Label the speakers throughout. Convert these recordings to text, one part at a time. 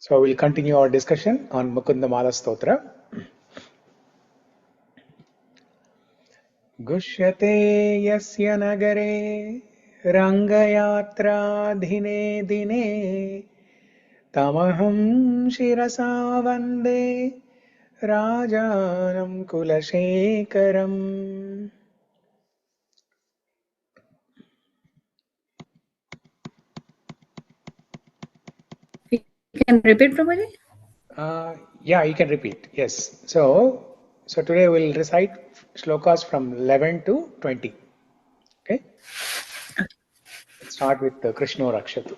Speaker 1: So we'll continue our discussion on Mukunda-Mālā-Stotra. Gushyate yasya nagare rangayatra dhine dine tamaham shirasa vande rajanam kulashekaram.
Speaker 2: You can repeat, Prabhuji?
Speaker 1: Yeah, you can repeat. Yes. So today we'll recite shlokas from 11 to 20. Okay. Let's start with Krishno Rakshatu.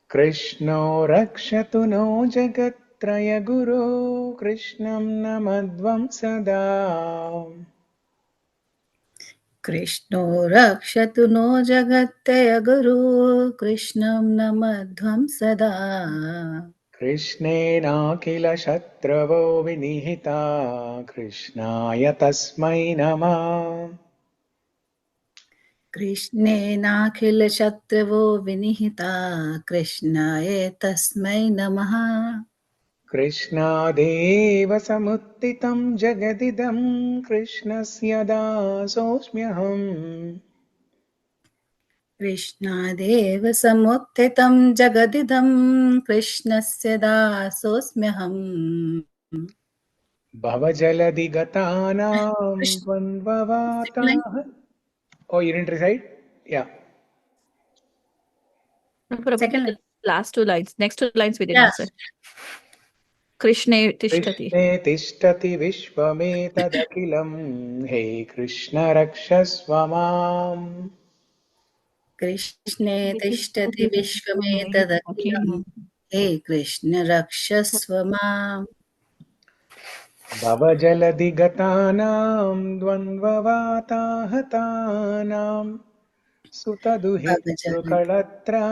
Speaker 1: Krishno Rakshatu no Jagatraya Guru Krishnam Namadvam Sada.
Speaker 2: Krishno Rakshatu no Jagataya Guru Krishnam Namadhvam Sada.
Speaker 1: Krishnena Kila Shatravo Vinihita Krishnaya Tasmai Namah.
Speaker 2: Krishnena Khila Shatravo Vinihita Krishnaya Tasmai Namaha.
Speaker 1: Krishna Deva Samuttitam Jagadidam Krishnasya dasosmyaham.
Speaker 2: Krishna Deva Samuttitam Jagadidam Krishnasya dasosmyaham.
Speaker 1: Bhavajaladi gatanam dvandvavatah. Oh, you didn't recite? Yeah.
Speaker 3: Second line. Last two lines. Next two lines we didn't answer. Krishne tishtati.
Speaker 1: Krishne tishtati vishvametadakilam. Hey Krishna rakshasvamam.
Speaker 2: Krishne tishtati vishvametadakilam. Hey Krishna rakshasvamam.
Speaker 1: Bhavajaladi gatanam dvandvavatahatanam. Sutaduhitrukalatra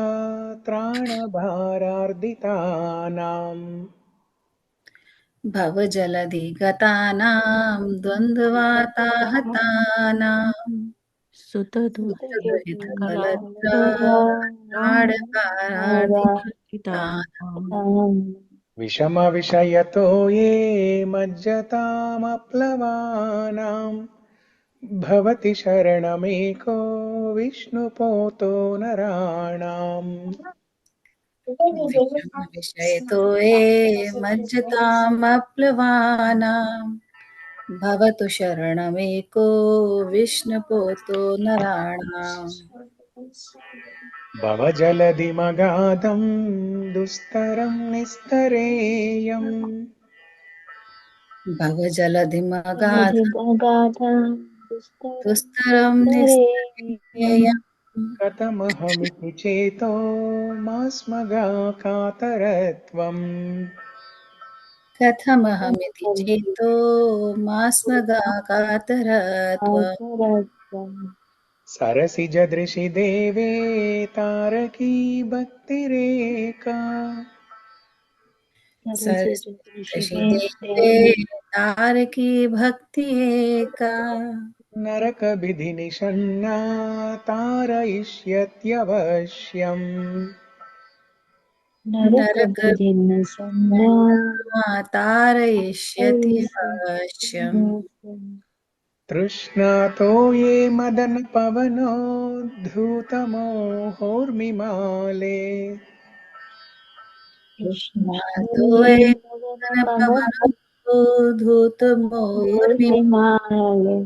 Speaker 1: tranabhararditanam.
Speaker 2: Bhavajaladi gatanam dvandvatahatanam. Sutaduhitrukalatra tranabhararditanam.
Speaker 1: Vishama vishayato ye majjatām aplavanam. Bhavati sharanameko vishnupoto naranam.
Speaker 2: Vishayato e majjatam aplavanam. Bhavatu sharanameko vishnupoto naranam.
Speaker 1: Bhavajaladi magadam dustaram nistareyam.
Speaker 2: Bhavajaladi magadam dustaram nistareyam.
Speaker 1: Katamohamiti cheto masmaga kātaratvam.
Speaker 2: Kathamahamithi cheto masmaga kātaratvam.
Speaker 1: Sarasijadrishi deve taraki bhaktireka.
Speaker 2: Sarasijadrishi taraki bhakti eka.
Speaker 1: Narakabidhi nishanna tarayishyatyavashyam.
Speaker 2: Narakabidhi nishanna tarayishyatyavashyam.
Speaker 1: Trishnato ye madana-pavanoddhūta-mohormi-māle.
Speaker 2: ā-toye madana-pavanoddhūta-mohormi-māle.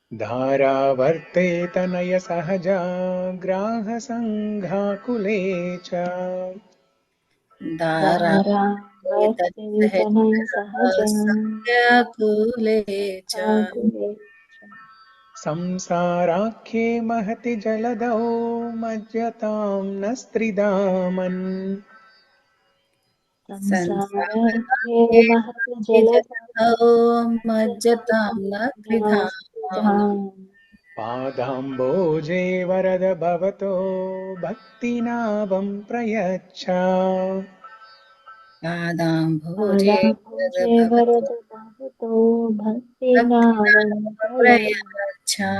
Speaker 1: dārāvarte tanaya-sahaja-grāha-sańghākule cha.
Speaker 2: dārāvarte tanaya-sahaja-grāha-sańghākule cha.
Speaker 1: sāra-ākhye mahati jaladhau majjatām tri-dhāman.
Speaker 2: sāra-ākhye jaladhau majjatām tri-dhāman.
Speaker 1: pādāmbhoje vara-da bhavato bhakti-nāvam prayaccha.
Speaker 2: pādāmbhoje vara-da bhavato bhakti-nāvam prayaccha.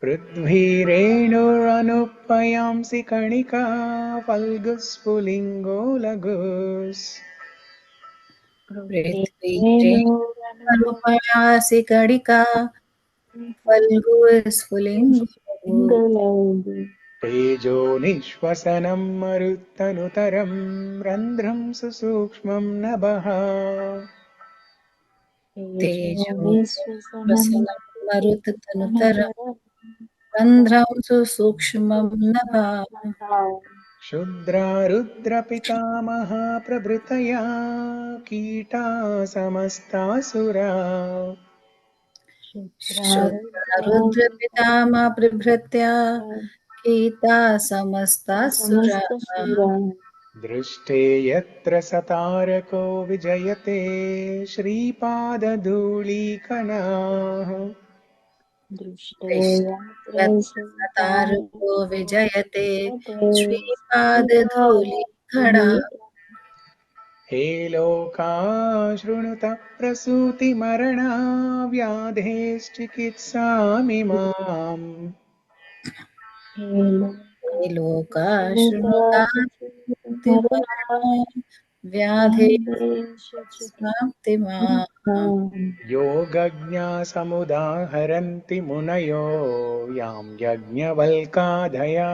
Speaker 1: पृथ्वीरेणुरनुपयांसि कणिका फल्गुस्फुलिङ्गो लघुस्
Speaker 2: पृथ्वी रेणुरनुपयासि कणिका फल्गु स्फुलिङ्गो
Speaker 1: तेजो निःश्वसनं मरुत्तनुतरं रन्ध्रं सुसूक्ष्मं नभः
Speaker 2: तेजो वसनं मरुततनुतरं रन्ध्रं सुसूक्ष्मं नभः
Speaker 1: क्षुद्रा रुद्रपितामहा प्रभृतया कीटा समस्तासुरा
Speaker 2: रुद्रपितामह प्रभृत्या कीटा समस्तासुरा
Speaker 1: दृष्टे यत्र सतारको विजयते श्रीपादधूलीकणाः
Speaker 2: तारको विजयते श्रीपादधूलिकणा
Speaker 1: हे लोका शृणुत प्रसूतिमरणा व्याधेश्चिकित्सामिमाम्
Speaker 2: हे लोका शृणुता व्याधे
Speaker 1: योगज्ञासमुदाहरन्ति मुनयो यां यज्ञवल्काधया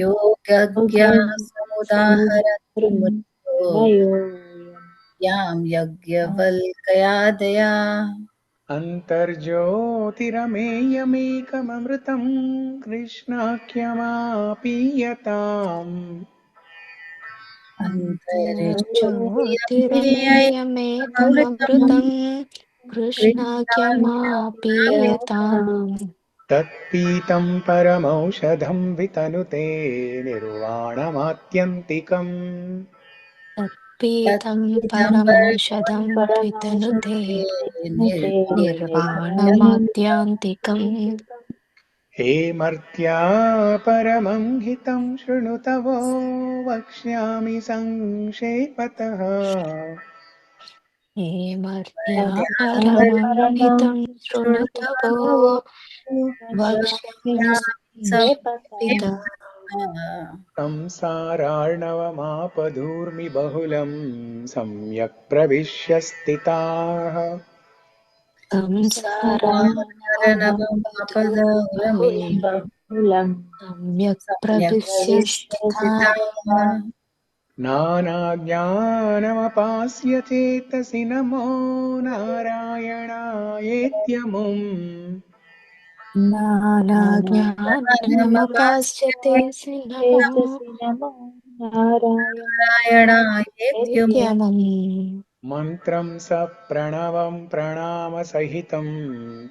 Speaker 2: योगज्ञासमुदाहरन्ति मुनयो यां यज्ञवल्क्यादया
Speaker 1: अन्तर्ज्योतिरमेयमेकममृतं कृष्णाख्यमापीयताम्
Speaker 4: ज्योतिरमेयमेकममृतं कृष्णाख्यमापीयताम्
Speaker 1: तत्पीतं परमौषधं वितनुते निर्वाणमात्यन्तिकम्
Speaker 4: तत्पीतं परमौषधं वितनुते निर्वाणमात्यन्तिकम्
Speaker 1: हे मर्त्या परमं हितं शृणुतवो वक्ष्यामि संक्षेपतः
Speaker 4: हे मर्त्या परमं हितं शृणुतवो वक्ष्यामि संक्षेपतः
Speaker 1: संसारार्णवमापधूर्मि बहुलं सम्यक् प्रविश्य स्थिताः
Speaker 4: सम्यक् प्रविश्य स्थिताः
Speaker 1: नानाज्ञानमपास्य चेतसि नमो नारायणायेत्यमुम्
Speaker 4: नानाज्ञानमुपास्यते नमो नारायणायेत्यमुम्
Speaker 1: मन्त्रं सप्रणवं प्रणामसहितं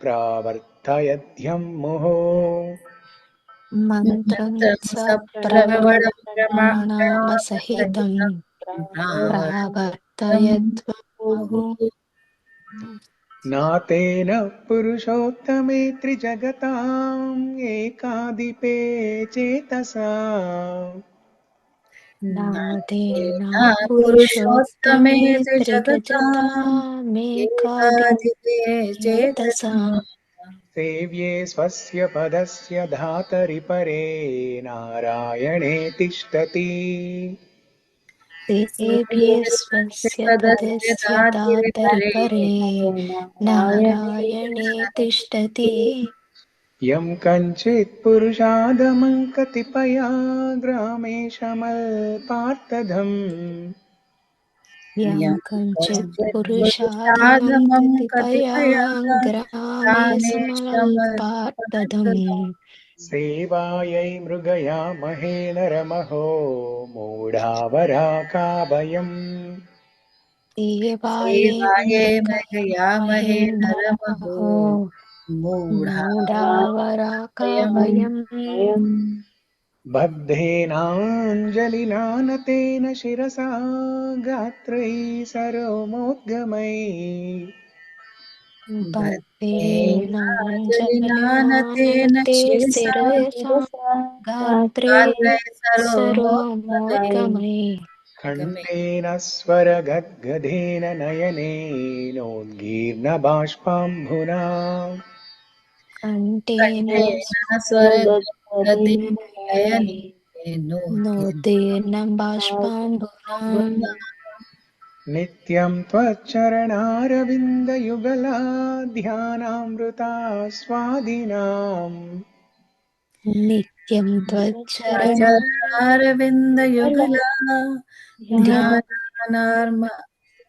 Speaker 1: प्रावर्तयध्यं मुहुः
Speaker 4: मन्त्रं सप्रणवप्रणामसहितं प्रावर्तयध्वमुः
Speaker 1: नातेन पुरुषोत्तमे त्रिजगताम् एकाधिपे चेतसा
Speaker 4: नादेन पुरुषोत्तमे त्रिजगतामेकाधिपे चेतसा
Speaker 1: सेव्ये स्वस्य पदस्य धातरि परे नारायणे तिष्ठति
Speaker 4: सेव्ये स्वस्य पदस्य दातरि परे नारायणे तिष्ठति
Speaker 1: यं कञ्चित् पुरुषादमं कतिपया ग्रामेशमल्पार्थधम्
Speaker 4: यं कञ्चित् पुरुषाधमं कतिपया ग्रामे समल्पार्थदम्
Speaker 1: सेवायै मृगयामहे नरमहो मूढावराकाभयम्
Speaker 4: सेवाये मृगयामहे नरमहो मूढावराकाभयम्
Speaker 1: बद्धेनाञ्जलिनानतेन शिरसा गात्रैः सरोमोद्गमैः
Speaker 4: बद्धेनाञ्जलिनानते शिरसा गात्रे सरोमोद्गमैः
Speaker 1: कण्ठेन स्वरगद्गदेन नयनेनोद्गीर्णबाष्पाम्भुना
Speaker 4: Kanteन nodena bashpambuna
Speaker 1: नित्यं त्वच्चरणारविन्दयुगला ध्यानामृता स्वादिनाम्
Speaker 4: nityam tvacharana
Speaker 2: Arvindayugala dhyanarma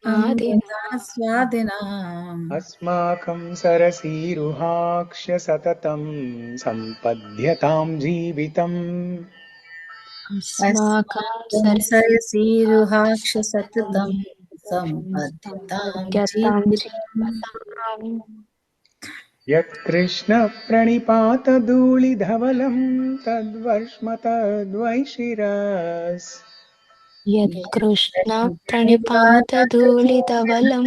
Speaker 4: adina
Speaker 2: amrita swadinam
Speaker 1: अस्माकं सरसीरुहाक्ष सततं सम्पद्यतां जीवितम्
Speaker 4: asmakam
Speaker 2: sarasiruhaksha satatam sampadhitam
Speaker 4: sampagyatam
Speaker 2: jivitam
Speaker 4: jivatam
Speaker 1: यत्कृष्ण प्रणिपातधूलिधवलं तद्वर्ष्म तद्वैशिरस्
Speaker 4: yat krishna pranipata dhulitavalam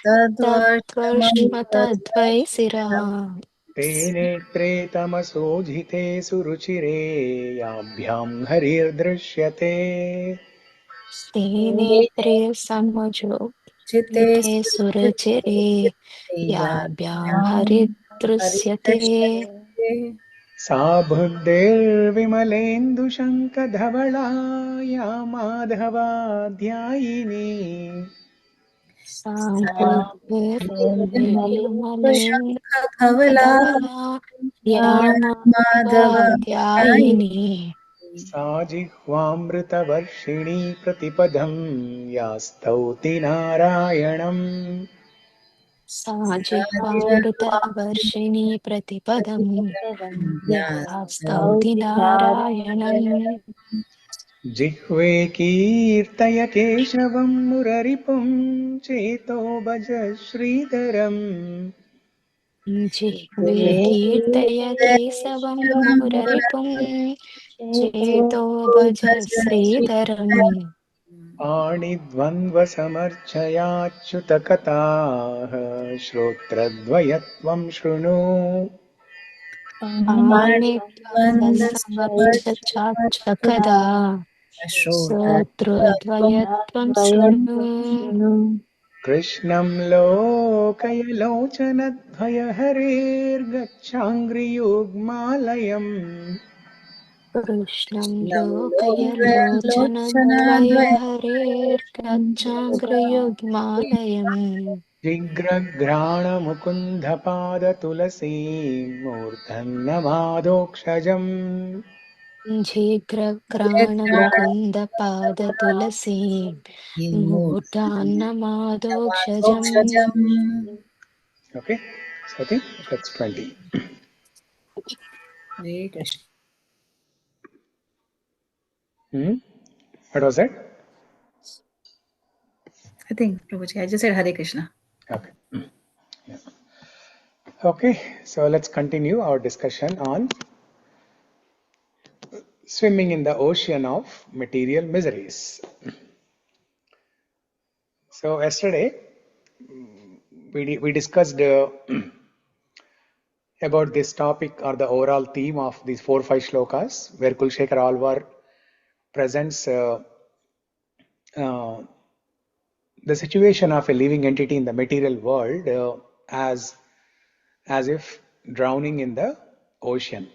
Speaker 4: tatvarshma tadvaisiraha
Speaker 1: तेनेत्रे तमसोजिते सुरुचिरे याभ्यां हरिर्दृश्यते
Speaker 4: स्तेनेत्रे समजो
Speaker 2: Chite
Speaker 4: निधे सुरचिरे याभ्यां हरिदृश्यते
Speaker 1: सा बुद्धिर्विमलेन्दुशङ्खधवला या माधवाध्यायिनी
Speaker 2: Khavala
Speaker 4: साम्बुद्धिर्विमलेन्दुधवला या
Speaker 2: Madhava
Speaker 4: माधवाध्यायिनी
Speaker 1: सा जिह्वामृतवर्षिणी प्रतिपदं या स्तौति नारायणम्
Speaker 4: सा जिह्वामृतवर्षिणी प्रतिपदम् या स्तौति नारायणम्
Speaker 1: जिह्वे कीर्तय केशवं मुररिपुं चेतो भज श्रीधरम्
Speaker 4: जिह्वे कीर्तय केशवं मुररिपुं चेतो भज श्रीधरम्
Speaker 1: पाणिद्वन्द्वसमर्चयाच्युतकथाः श्रोत्रद्वयत्वं शृणु
Speaker 4: पाणिद्वन्द्वसमर्चचाच्चकदा श्रोत्रद्वयत्वं शृणु
Speaker 1: कृष्णं लोकयलोचनद्वयहरेर्गच्छाङ्घ्रियुग्मालयम्
Speaker 4: कृष्णं लोकयलोचनद्वयहरेर्गच्छाङ्घ्रियुग्मालयम्
Speaker 1: जिघ्रघ्राणमुकुन्दपादतुलसीमूर्धन्यमादोक्षजम्
Speaker 4: झिघ्रघ्राणमुकुन्दपादतुलसी मूर्धान्नमादोक्षजम्
Speaker 1: Okay, so I think that's 20. What was that?
Speaker 2: I think, Prabhuji, I just said Hare Krishna.
Speaker 1: Okay. Yeah. Okay, so let's continue our discussion on swimming in the ocean of material miseries. So yesterday we discussed about this topic or the overall theme of these 4-5 shlokas, where Kulshekar Alvar presents the situation of a living entity in the material world as if drowning in the ocean.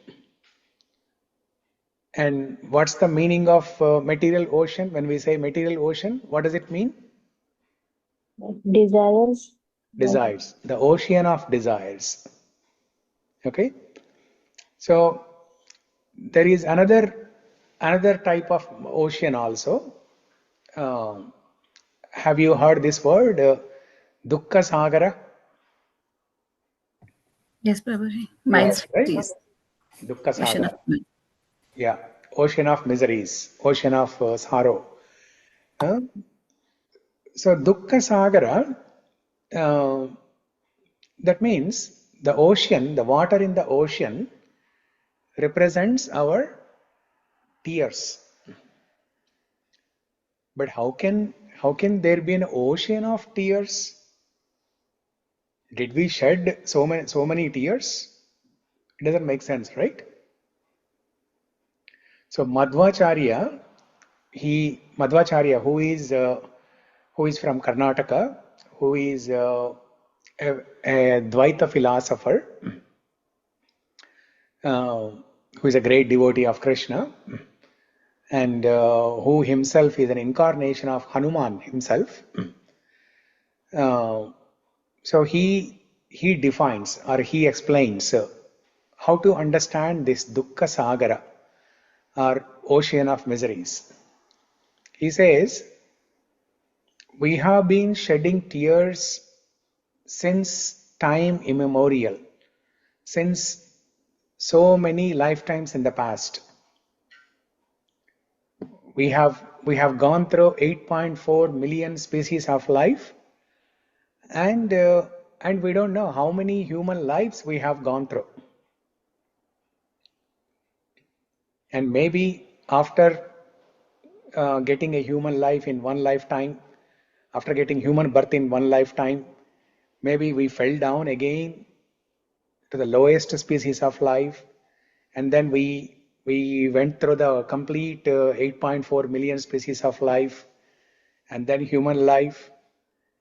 Speaker 1: And what's the meaning of material ocean? When we say material ocean, what does it mean?
Speaker 5: Desires.
Speaker 1: Desires, the ocean of desires. Okay, so there is another type of ocean also. Have you heard this word, dukkha sagara?
Speaker 2: Yes, Prabhuji.
Speaker 1: Yes, right?
Speaker 2: Please.
Speaker 1: Dukkha
Speaker 2: Ocean
Speaker 1: sagara.
Speaker 2: of mind.
Speaker 1: Yeah, ocean of miseries, ocean of sorrow. So dukkha sagara, that means the ocean, the water in the ocean represents our tears. But how can there be an ocean of tears? Did we shed so many tears? It doesn't make sense, right? So Madhvacharya, who is from Karnataka, who is a Dvaita philosopher, who is a great devotee of Krishna, and who himself is an incarnation of Hanuman himself. So he defines, or he explains how to understand this dukkha sagara, or ocean of miseries. He says, we have been shedding tears since time immemorial, since so many lifetimes in the past. We have gone through 8.4 million species of life, and we don't know how many human lives we have gone through. And maybe after getting a human life in one lifetime, after getting human birth in one lifetime, maybe we fell down again to the lowest species of life, and then we went through the complete 8.4 million species of life, and then human life,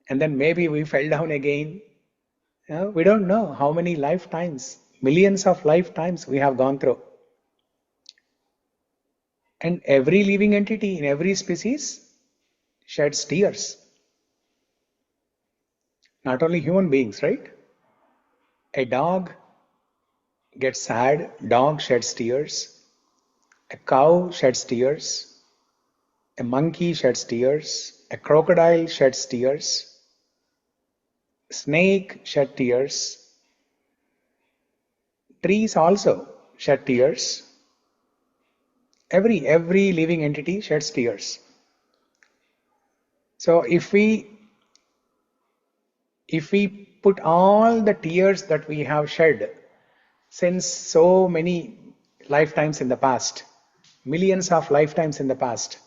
Speaker 1: and then maybe we fell down again. We don't know how many lifetimes, millions of lifetimes we have gone through. And every living entity in every species sheds tears. Not only human beings, right? A dog gets sad, dog sheds tears. A cow sheds tears. A monkey sheds tears. A crocodile sheds tears. Snake shed tears. Trees also shed tears. Every living entity sheds tears. So if we put all the tears that we have shed since so many lifetimes in the past, millions of lifetimes in the past,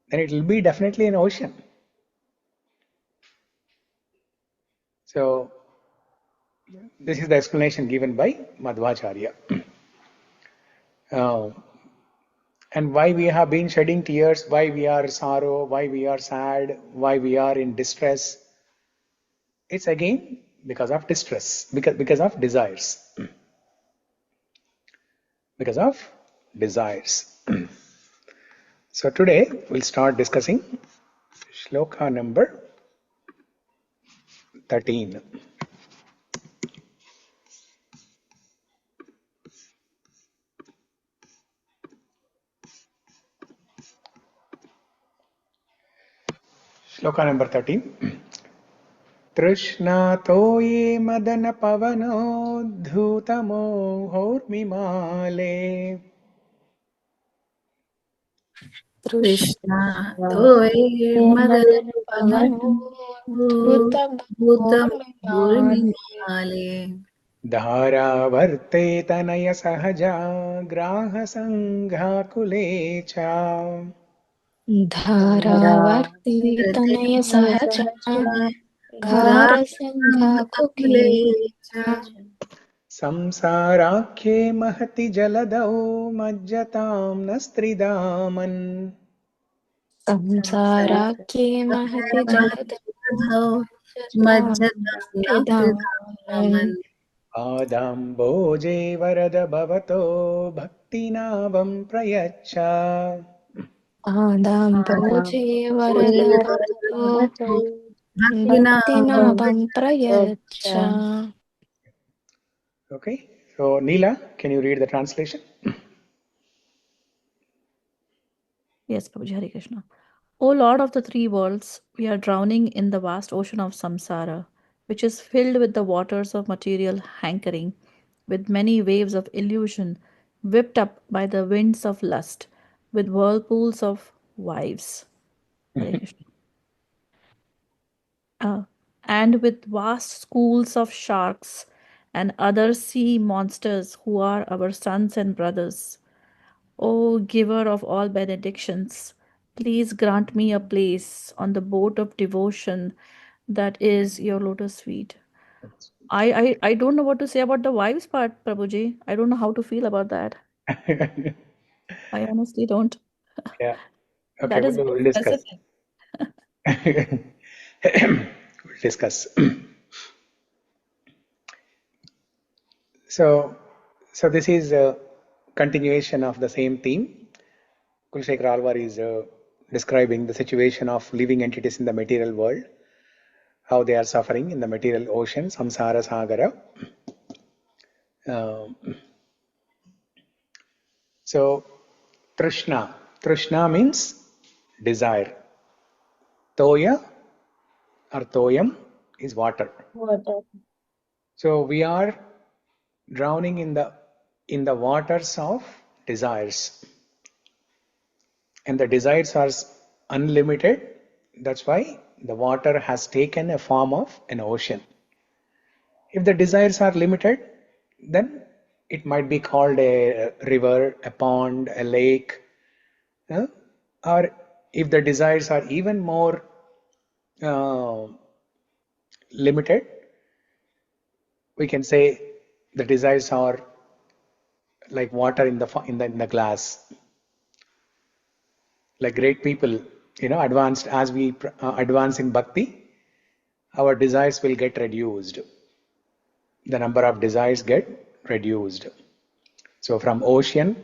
Speaker 1: then it will be definitely an ocean. So this is the explanation given by Madhvacharya. And why we have been shedding tears, why we are sorrow, why we are sad, why we are in distress. It's again because of distress, because of desires. Because of desires. So today we'll start discussing Shloka number 13. Shloka number 13. Trishna-toye madana-pavanoddhūta-mohormi-māle.
Speaker 2: Krishna ātoye madana-pavanoddhūta-mohormi-māle.
Speaker 1: dārāvarte tanaya-sahaja-grāha-sańghākule ca.
Speaker 4: dārāvarte tanaya-sahaja-grāha-sańghākule
Speaker 1: sāra-ākhye mahati jaladhau majjatām tri-dhāman.
Speaker 4: sāra-ākhye mahati jaladhau
Speaker 2: majjatām
Speaker 1: pādāmbhoje vara-da bhavato bhakti-nāvam prayaccha.
Speaker 4: pādāmbhoje vara-da bhakti-nāvam prayaccha.
Speaker 1: Okay, so Neela, can you read the translation?
Speaker 3: Yes, Prabhuji, Hare Krishna. O Lord of the three worlds, we are drowning in the vast ocean of samsara, which is filled with the waters of material hankering, with many waves of illusion, whipped up by the winds of lust, with whirlpools of wives. Hare Krishna. And with vast schools of sharks and other sea monsters who are our sons and brothers. O giver of all benedictions, please grant me a place on the boat of devotion that is your lotus feet. I don't know what to say about the wives part, Prabhuji. I don't know how to feel about that. I honestly don't.
Speaker 1: Yeah. Okay,
Speaker 3: That is
Speaker 1: we'll
Speaker 3: very
Speaker 1: discuss.
Speaker 3: specific.
Speaker 1: We'll discuss. So So this is a continuation of the same theme. Kulshekhara Alvar is describing the situation of living entities in the material world, how they are suffering in the material ocean, samsara sagara. So Trishna means desire. Toya or toyam is water. So we are drowning in the waters of desires, and the desires are unlimited. That's why the water has taken a form of an ocean. If the desires are limited, then it might be called a river, a pond, a lake. Or if the desires are even more limited, we can say the desires are like water in the glass. Like great people, advanced as we advance in bhakti, our desires will get reduced. The number of desires get reduced. So from ocean,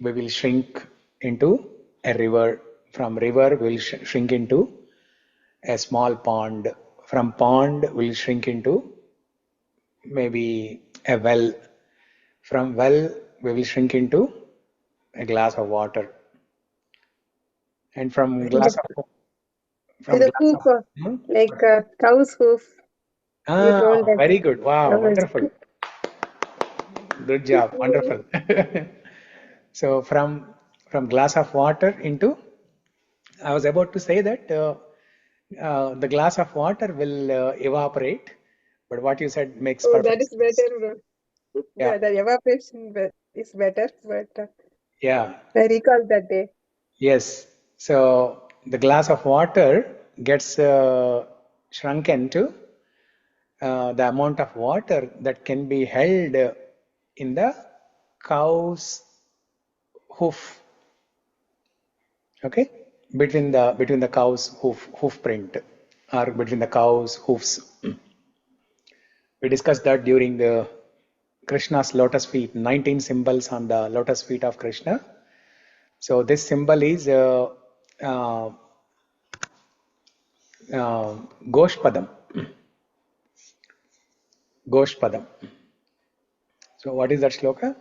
Speaker 1: we will shrink into a river. From river, we will shrink into a small pond. From pond, we will shrink into maybe a well. From well, we will shrink into a glass of water. And from glass of
Speaker 5: The hoof, like cow's hoof. You told that.
Speaker 1: Very good. Wow, wonderful. Good job. Wonderful. So from glass of water into, I was about to say that the glass of water will evaporate, but what you said makes perfect
Speaker 5: that is
Speaker 1: sense.
Speaker 5: better, bro.
Speaker 1: Yeah.
Speaker 5: The evaporation is better, but
Speaker 1: Yeah.
Speaker 5: I recall that day.
Speaker 1: Yes. So the glass of water gets shrunken to the amount of water that can be held in the cow's hoof. Okay, between the cow's hoof print, or between the cow's hoofs. We discussed that during Krishna's lotus feet, 19 symbols on the lotus feet of Krishna. So this symbol is Goshpadam. Goshpadam. So what is that shloka?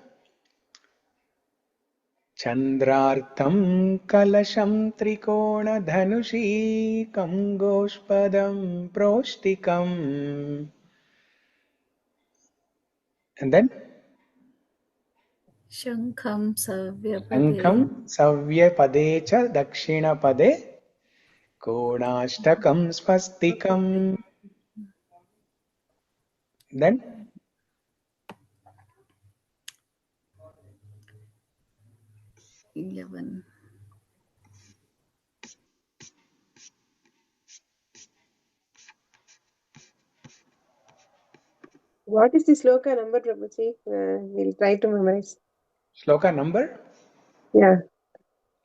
Speaker 1: Chandrartham kalasham trikona dhanushikam goshpadam proshtikam. And then
Speaker 2: Shankham
Speaker 1: Shankam
Speaker 2: Savyapade.
Speaker 1: Savyapade cha Dakshinapade Konashtakam Swastikam. Then
Speaker 2: 11.
Speaker 5: What is the sloka number, Prabhuji? We'll try to memorize.
Speaker 1: Shloka number?
Speaker 5: Yeah.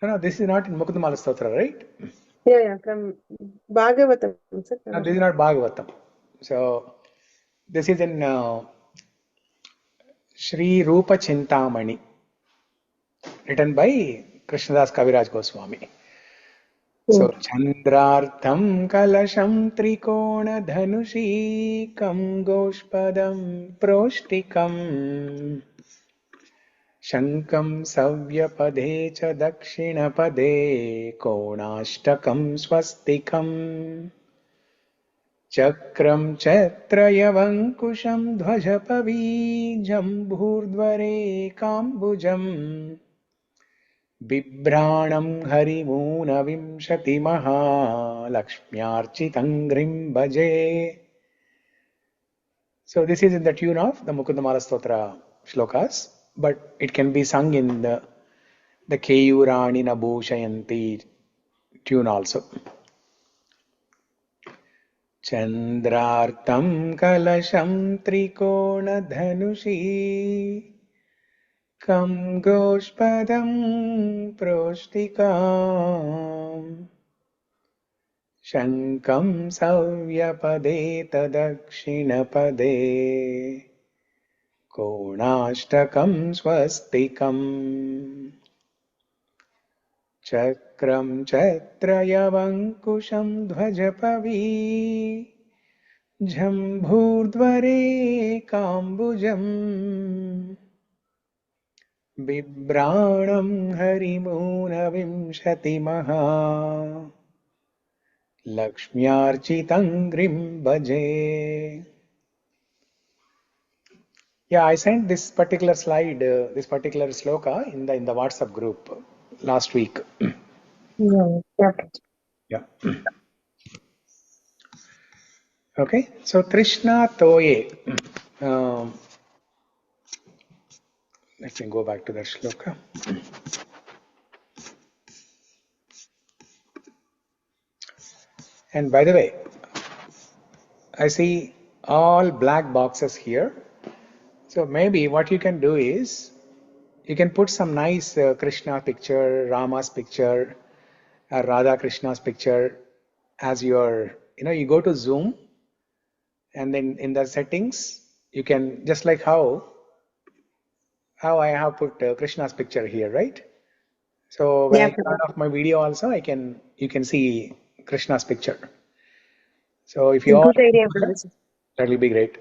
Speaker 1: No, this is not in Mukunda-Mālā-Stotra, right?
Speaker 5: Yeah, from Bhagavatam. Sir.
Speaker 1: No, this is not Bhagavatam. So this is in Sri Rupa Chintamani, written by Krishnadas Kaviraj Goswami. So Chandrartham Kalasham Trikona Dhanushikam Goshpadam Proshtikam Shankam Savyapade cha Dakshinapade Konashtakam Swastikam Chakram Chatrayavankusham Dhvajapavijam Bhurdvare Kambujam Bibranam Harimuna Vimshati Maha Lakshmyarchitangrim Bhaje. So this is in the tune of the Mukunda-Mālā-Stotra shlokas, but it can be sung in the Keyurani Nabhushayanti tune also. Chandrartam kalasham trikona dhanushi kam goshpadam proshtikam shankam savyapade tadakshinapade कोणाष्टकं स्वस्तिकम् चक्रं चत्रयवङ्कुशं ध्वजपवी जम्भूर्ध्वरेकाम्बुजम् बिभ्राणं हरिमूनविंशतिमहा लक्ष्म्यार्चितं भजे. Yeah, I sent this particular slide, this particular sloka in the WhatsApp group last week. Yeah. Okay. So Trishna-toye. Let me go back to that sloka. And by the way, I see all black boxes here. So maybe what you can do is you can put some nice Krishna picture, Rama's picture, or Radha Krishna's picture as your, you go to Zoom, and then in the settings, you can, just like how I have put Krishna's picture here, right? So when I turn off my video also, you can see Krishna's picture. So if you all,
Speaker 5: Good idea, Prabhuji.
Speaker 1: that will be great.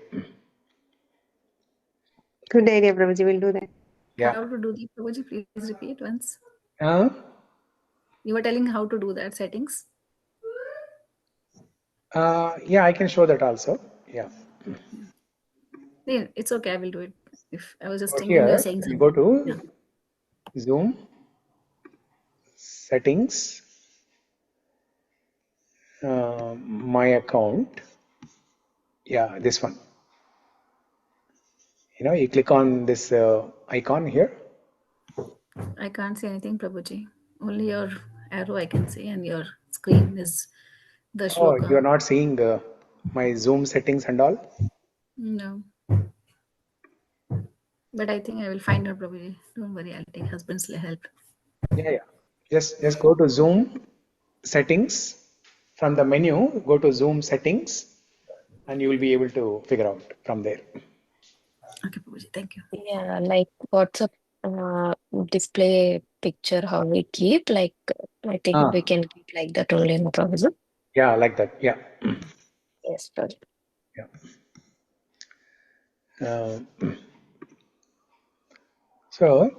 Speaker 5: Good idea, Prabhuji. We'll do that.
Speaker 1: Yeah.
Speaker 2: How to do that, Prabhuji? Please repeat once. You were telling how to do that settings.
Speaker 1: Yeah, I can show that also. Yeah.
Speaker 2: Yeah, it's okay. I will do it. If I was just
Speaker 1: So
Speaker 2: thinking you were
Speaker 1: here,
Speaker 2: saying
Speaker 1: you
Speaker 2: something.
Speaker 1: go to
Speaker 2: Yeah.
Speaker 1: Zoom, settings, my account. Yeah, this one. You click on this icon here.
Speaker 2: I can't see anything, Prabhuji. Only your arrow I can see, and your screen is the
Speaker 1: Oh,
Speaker 2: shloka.
Speaker 1: you're not seeing my Zoom settings and all?
Speaker 2: No. But I think I will find out, Prabhuji. Don't worry, I'll take husband's help.
Speaker 1: Yeah. Just go to Zoom settings. From the menu, go to Zoom settings, and you will be able to figure out from there.
Speaker 2: Okay, Prabhuji, thank you.
Speaker 4: Yeah, like WhatsApp display picture, how we keep, like, I think we can keep like that only, no problem.
Speaker 1: Yeah, like that. Yeah.
Speaker 4: Yes, Prabhuji.
Speaker 1: Yeah. So,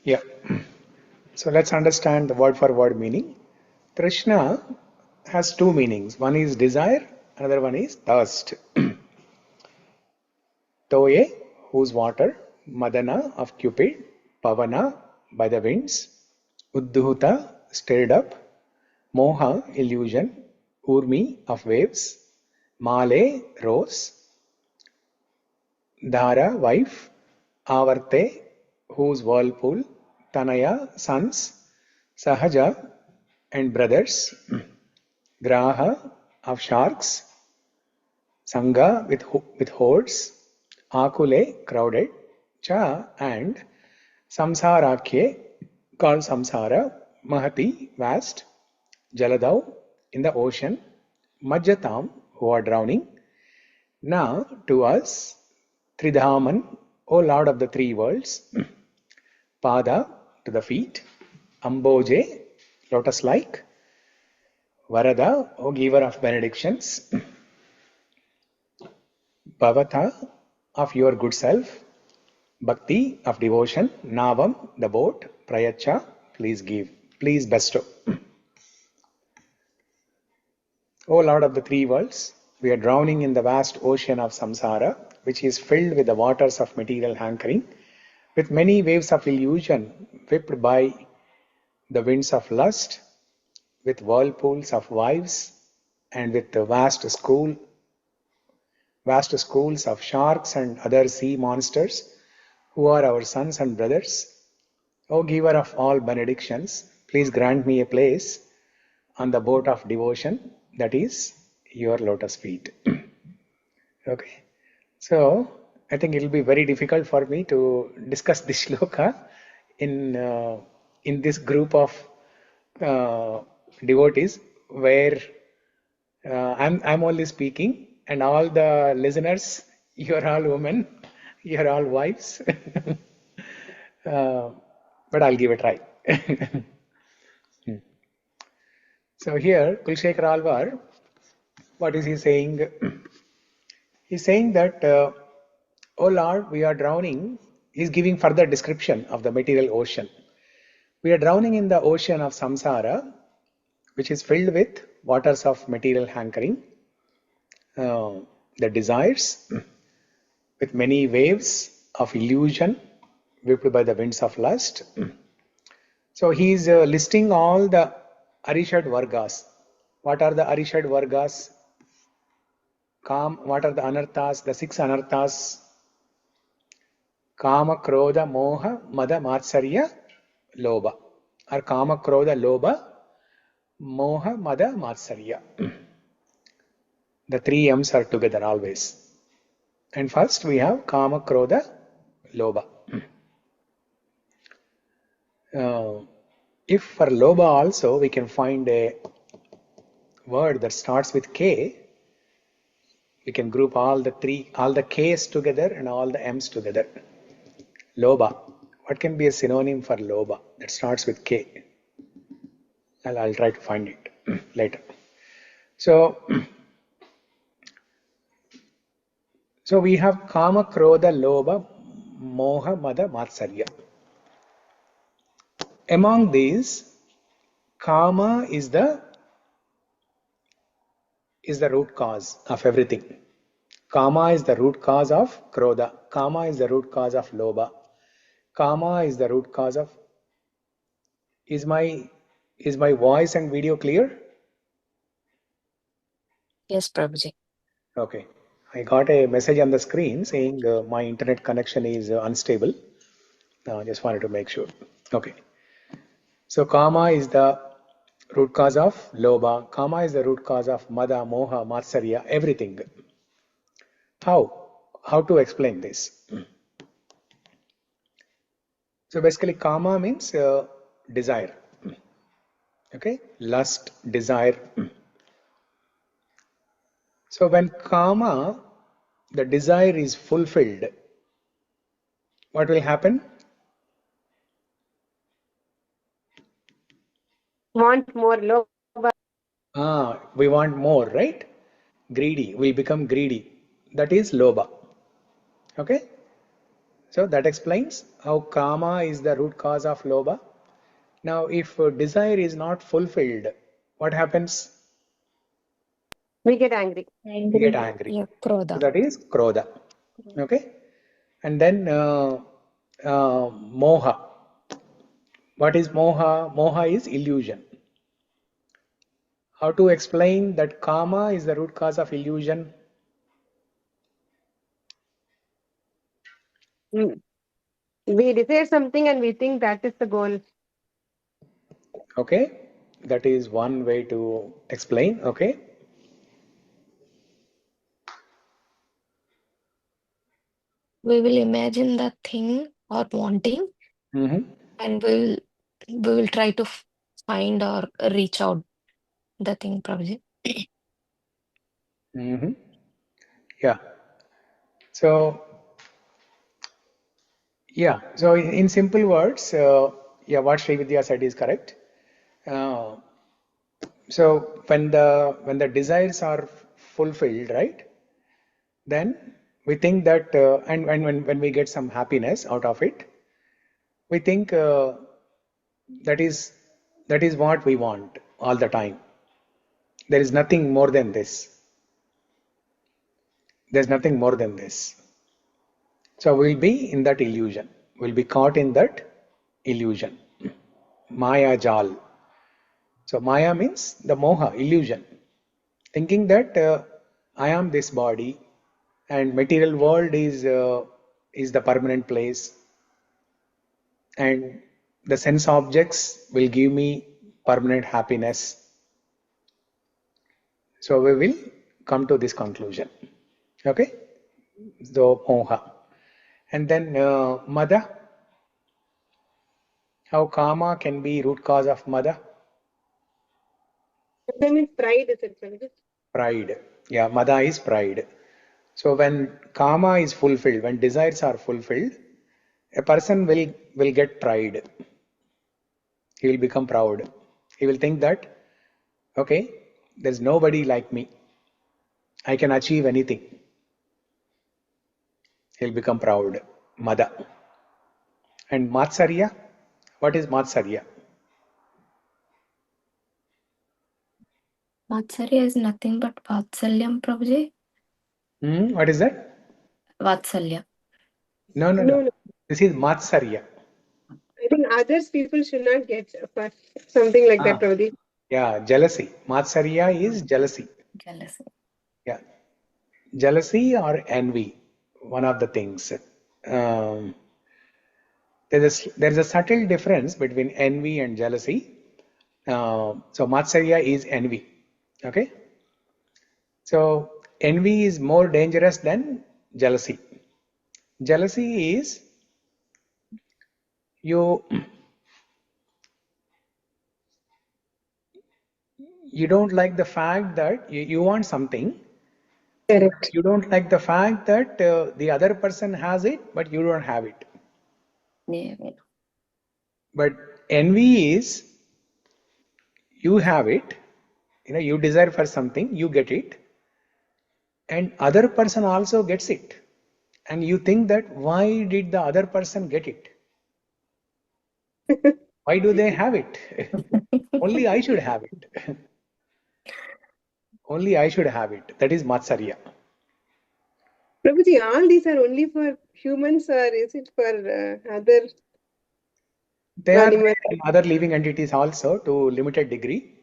Speaker 1: yeah. So let's understand the word for word meaning. Trishna has two meanings. One is desire, another one is thirst. Toye, whose water, madana of Cupid, pavana by the winds, uddhūta stirred up, moha illusion, ūrmi of waves, māle rose, dāra wife, āvarte whose whirlpool, tanaya sons, sahaja and brothers, graha of sharks, sańgha with hordes, ākhule crowded, cha and sāra-ākhye called samsara, mahati vast, jaladhau in the ocean, majjatām who are drowning, na to us, tri-dhāman, O Lord of the three worlds, pada to the feet, āvarte lotus like, vara-da, O giver of benedictions, bhavato of your good self, bhakti of devotion, navam the boat, prayaccha please give, please bestow. O Lord of the three worlds, we are drowning in the vast ocean of samsara, which is filled with the waters of material hankering, with many waves of illusion whipped by the winds of lust, with whirlpools of wives, and with the vast schools of sharks and other sea monsters who are our sons and brothers. O giver of all benedictions, please grant me a place on the boat of devotion, that is your lotus feet. Okay, so I think it will be very difficult for me to discuss this shloka in this group of devotees where I'm only speaking and all the listeners, you're all women, you're all wives. But I'll give it a try. So here, Kulshekhar Alvar, what is he saying? He's saying that, oh Lord, we are drowning. He's giving further description of the material ocean. We are drowning in the ocean of samsara, which is filled with waters of material hankering, the desires, with many waves of illusion whipped by the winds of lust. So he is listing all the Arishad Vargas. What are the Arishad Vargas? What are the Anarthas? The 6 Anarthas. Kama, Krodha, Moha, Mada, Matsarya, Lobha. Or Kama, Krodha, Lobha, Moha, Mada, Matsarya. The 3 M's are together always. And first we have Kama, Krodha, Lobha. If for Lobha also we can find a word that starts with K, we can group all the K's together and all the M's together. Lobha. What can be a synonym for Lobha that starts with K? I'll try to find it later. So we have Kama, Krodha, Lobha, Moha, Mada, Matsarya. Among these, Kama is the root cause of everything. Kama is the root cause of Krodha. Kama is the root cause of Lobha. Kama is the root cause of... Is my voice and video clear?
Speaker 4: Yes, Prabhuji.
Speaker 1: Okay. I got a message on the screen saying my internet connection is unstable. I just wanted to make sure. Okay. So Kama is the root cause of Lobha. Kama is the root cause of Mada, Moha, Matsarya, everything. How to explain this? So basically Kama means desire. Okay, lust, desire. So when Kama, the desire is fulfilled, what will happen?
Speaker 5: Want more, lobha.
Speaker 1: We want more, right? Greedy, we become greedy. That is Lobha. Okay? So that explains how Kama is the root cause of Lobha. Now if desire is not fulfilled, what happens?
Speaker 5: We get angry.
Speaker 1: We get angry.
Speaker 4: Yeah,
Speaker 1: So
Speaker 4: Krodha.
Speaker 1: that is Krodha. Okay? And then Moha. What is Moha? Moha is illusion. How to explain that Kama is the root cause of illusion?
Speaker 5: We desire something and we think that is the goal.
Speaker 1: Okay, that is one way to explain. Okay.
Speaker 4: We will imagine the thing or wanting, and we will try to find or reach out the thing, Prabhuji.
Speaker 1: Yeah. So in simple words, what Sri Vidya said is correct. So when the desires are fulfilled, right? Then we think that, and when we get some happiness out of it, we think that is what we want all the time. There is nothing more than this. There's nothing more than this. So we'll be in that illusion. We'll be caught in that illusion. Maya Jal. So Maya means the moha, illusion. thinking that I am this body and material world is the permanent place, and the sense objects will give me permanent happiness. So we will come to this conclusion. Okay, so moha. And then mada, how kama can be root cause of mada?
Speaker 5: Then it's pride, is it?
Speaker 1: Pride. Yeah, mada is pride. So when kama is fulfilled, when desires are fulfilled, a person will get pride. He will become proud. He will think that, okay, there's nobody like me. I can achieve anything. He'll become proud. Mada. And matsarya, what is matsarya?
Speaker 4: Matsarya is nothing but Vatsalyam, Prabhuji.
Speaker 1: What is that?
Speaker 4: Vatsalya.
Speaker 1: No. This is matsarya.
Speaker 5: I think others people should not get something like that, Prabhuji.
Speaker 1: Yeah, jealousy. Matsarya is jealousy.
Speaker 4: Jealousy.
Speaker 1: Yeah. Jealousy or envy, one of the things. There's a subtle difference between envy and jealousy. So matsarya is envy. Okay. So envy is more dangerous than jealousy. Jealousy is you don't like the fact that you want something.
Speaker 5: Correct.
Speaker 1: You don't like the fact that the other person has it, but you don't have it.
Speaker 4: Yeah.
Speaker 1: But envy is you have it, you desire for something, you get it, and other person also gets it, and you think that why did the other person get it? Why do they have it? Only I should have it. Only I should have it. That is matsarya.
Speaker 5: Prabhuji, all these are only for humans, or is it for other
Speaker 1: They are
Speaker 5: animals?
Speaker 1: there in other living entities also to limited degree.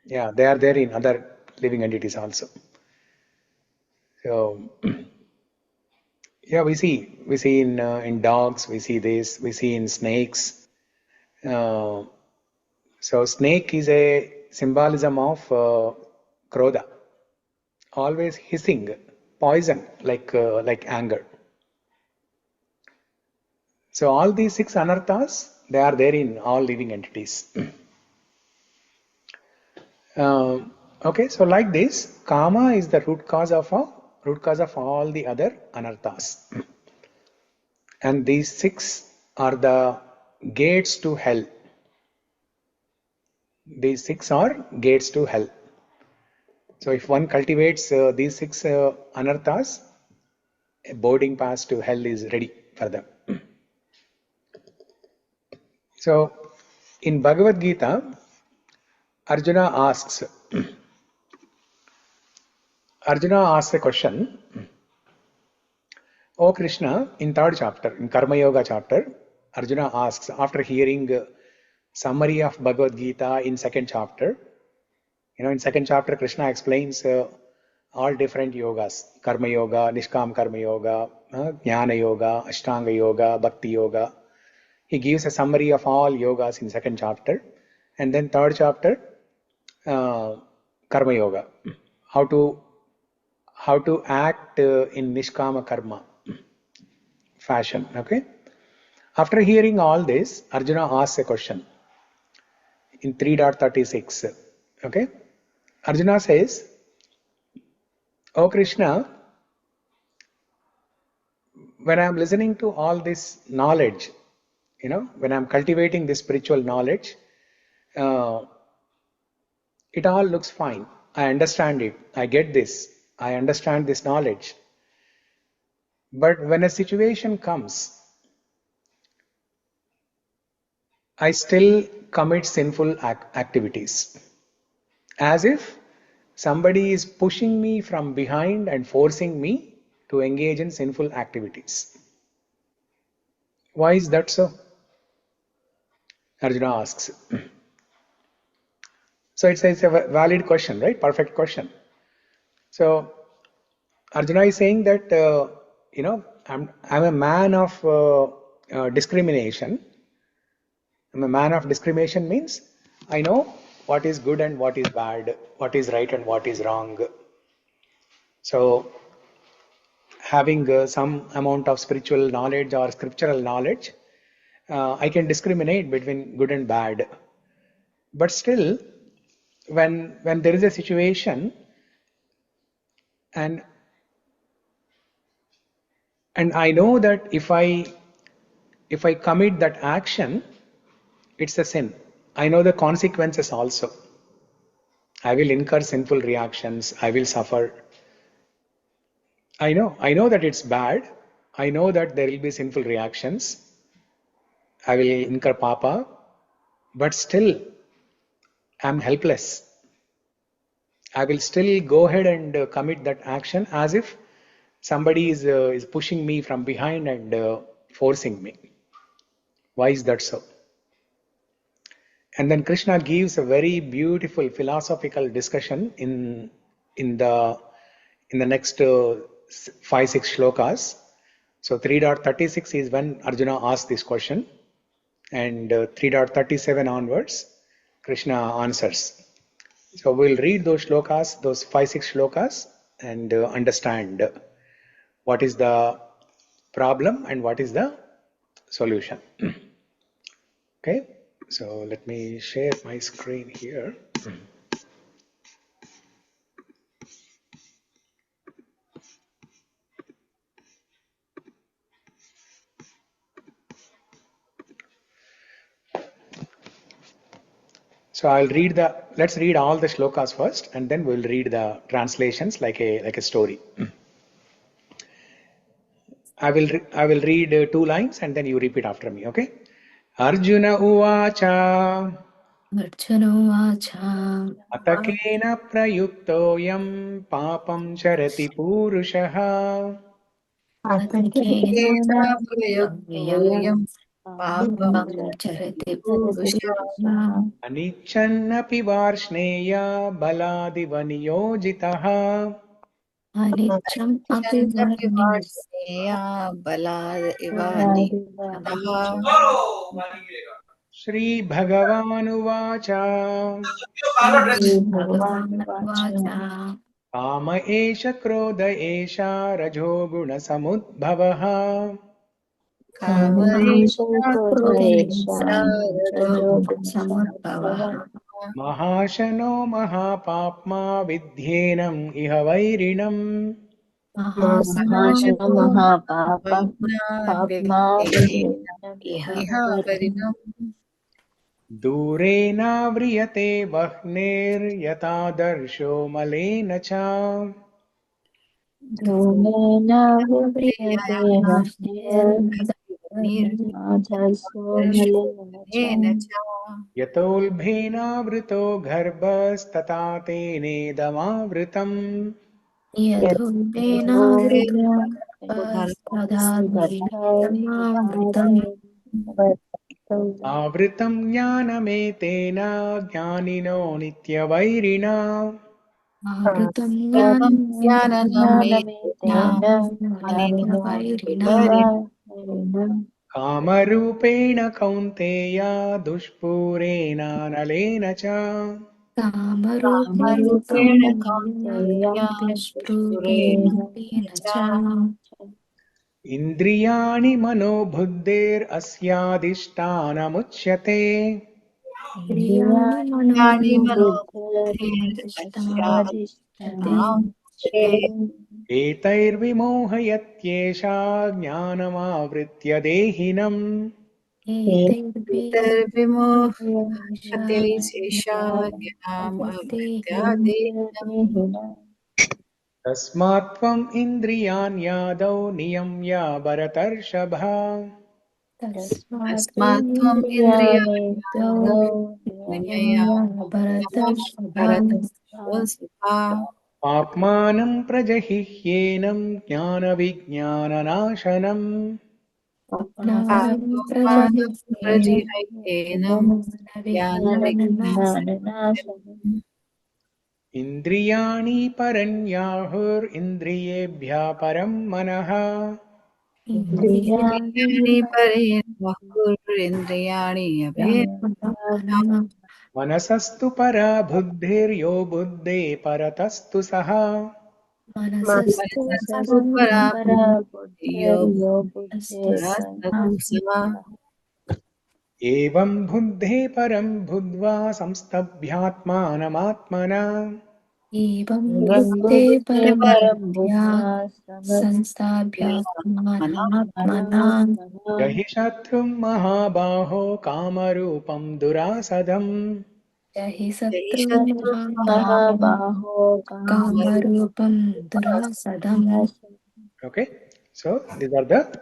Speaker 1: Yeah, they are there in other living entities also. So yeah, we see in dogs, we see this, we see in snakes. So snake is a symbolism of krodha, always hissing, poison, like anger. So all these 6 anarthas, they are there in all living entities. Okay, so like this, kama is the root cause of all the other anarthas, and these 6 are the gates to hell. These 6 are gates to hell. So if one cultivates these 6 anarthas, a boarding pass to hell is ready for them. So in Bhagavad Gita, Arjuna asks a question. Oh Krishna, in 3rd chapter, in Karma Yoga chapter, Arjuna asks, after hearing summary of Bhagavad Gita in 2nd chapter, in 2nd chapter, Krishna explains all different yogas: Karma Yoga, Nishkam Karma Yoga, Jnana Yoga, Ashtanga Yoga, Bhakti Yoga. He gives a summary of all yogas in 2nd chapter, and then 3rd chapter, Karma Yoga, how to act in Nishkama Karma fashion. Okay. After hearing all this, Arjuna asks a question in 3.36. Okay. Arjuna says, "Oh Krishna, when I am listening to all this knowledge, when I am cultivating this spiritual knowledge, it all looks fine. I understand it. I get this. I understand this knowledge. But when a situation comes, I still commit sinful activities, as if somebody is pushing me from behind and forcing me to engage in sinful activities. Why is that so?" Arjuna asks. So it's a valid question, right? Perfect question. So Arjuna is saying that, I'm a man of discrimination. I'm a man of discrimination means I know what is good and what is bad, what is right and what is wrong. So having some amount of spiritual knowledge or scriptural knowledge, I can discriminate between good and bad. But still, when there is a situation and I know that if I commit that action, it's a sin. I know the consequences also. I will incur sinful reactions. I will suffer. I know that it's bad. I know that there will be sinful reactions. I will incur papa, but still I'm helpless. I will still go ahead and commit that action as if somebody is pushing me from behind and forcing me. Why is that so? And then Krishna gives a very beautiful philosophical discussion in the next 5-6 shlokas. So 3.36 is when Arjuna asked this question, and 3.37 onwards, Krishna answers. So we'll read those shlokas, those 5-6 shlokas, and understand what is the problem and what is the solution. Okay, so let me share my screen here. So let's read all the shlokas first, and then we'll read the translations like a story. I will read 2 lines and then you repeat after me, okay? Arjuna uvacha atakena prayuktoyam papam charati purushaha anichannapi varshneya baladiva niyojitaha
Speaker 2: Anicham apivarneya balad ivani
Speaker 1: Shri Bhagavan uvacha Kama esha krodha esha rajo guna samudbhavaha Mahashano mahapapma vidyenam iha vairinam Dure na vriyate vahnir yata darsho malena cha Yatolbhena vrito gharbhas tata tene damavritam Avritam jnanametena jnanino nityavairina Kamarupena kaunteya dushpurena nalena cha Indriyani manobhuddhir asyadhisthanamuchyate Etairvimohayatyesha jnanamavritya dehinam Tasmatvam indriyan yadav niyamya bharatarshambha Papmanam prajahihyenam jnana vijnana nashanam Indriyani paranyahur indriyebhya param manaha. Manasastu para buddhir yo buddhe paratastu saha. Evam buddhe param buddva samstabhyatmanam-atmana. Yahi shatrum mahabaho kamarupam durasadam. Okay, so these are the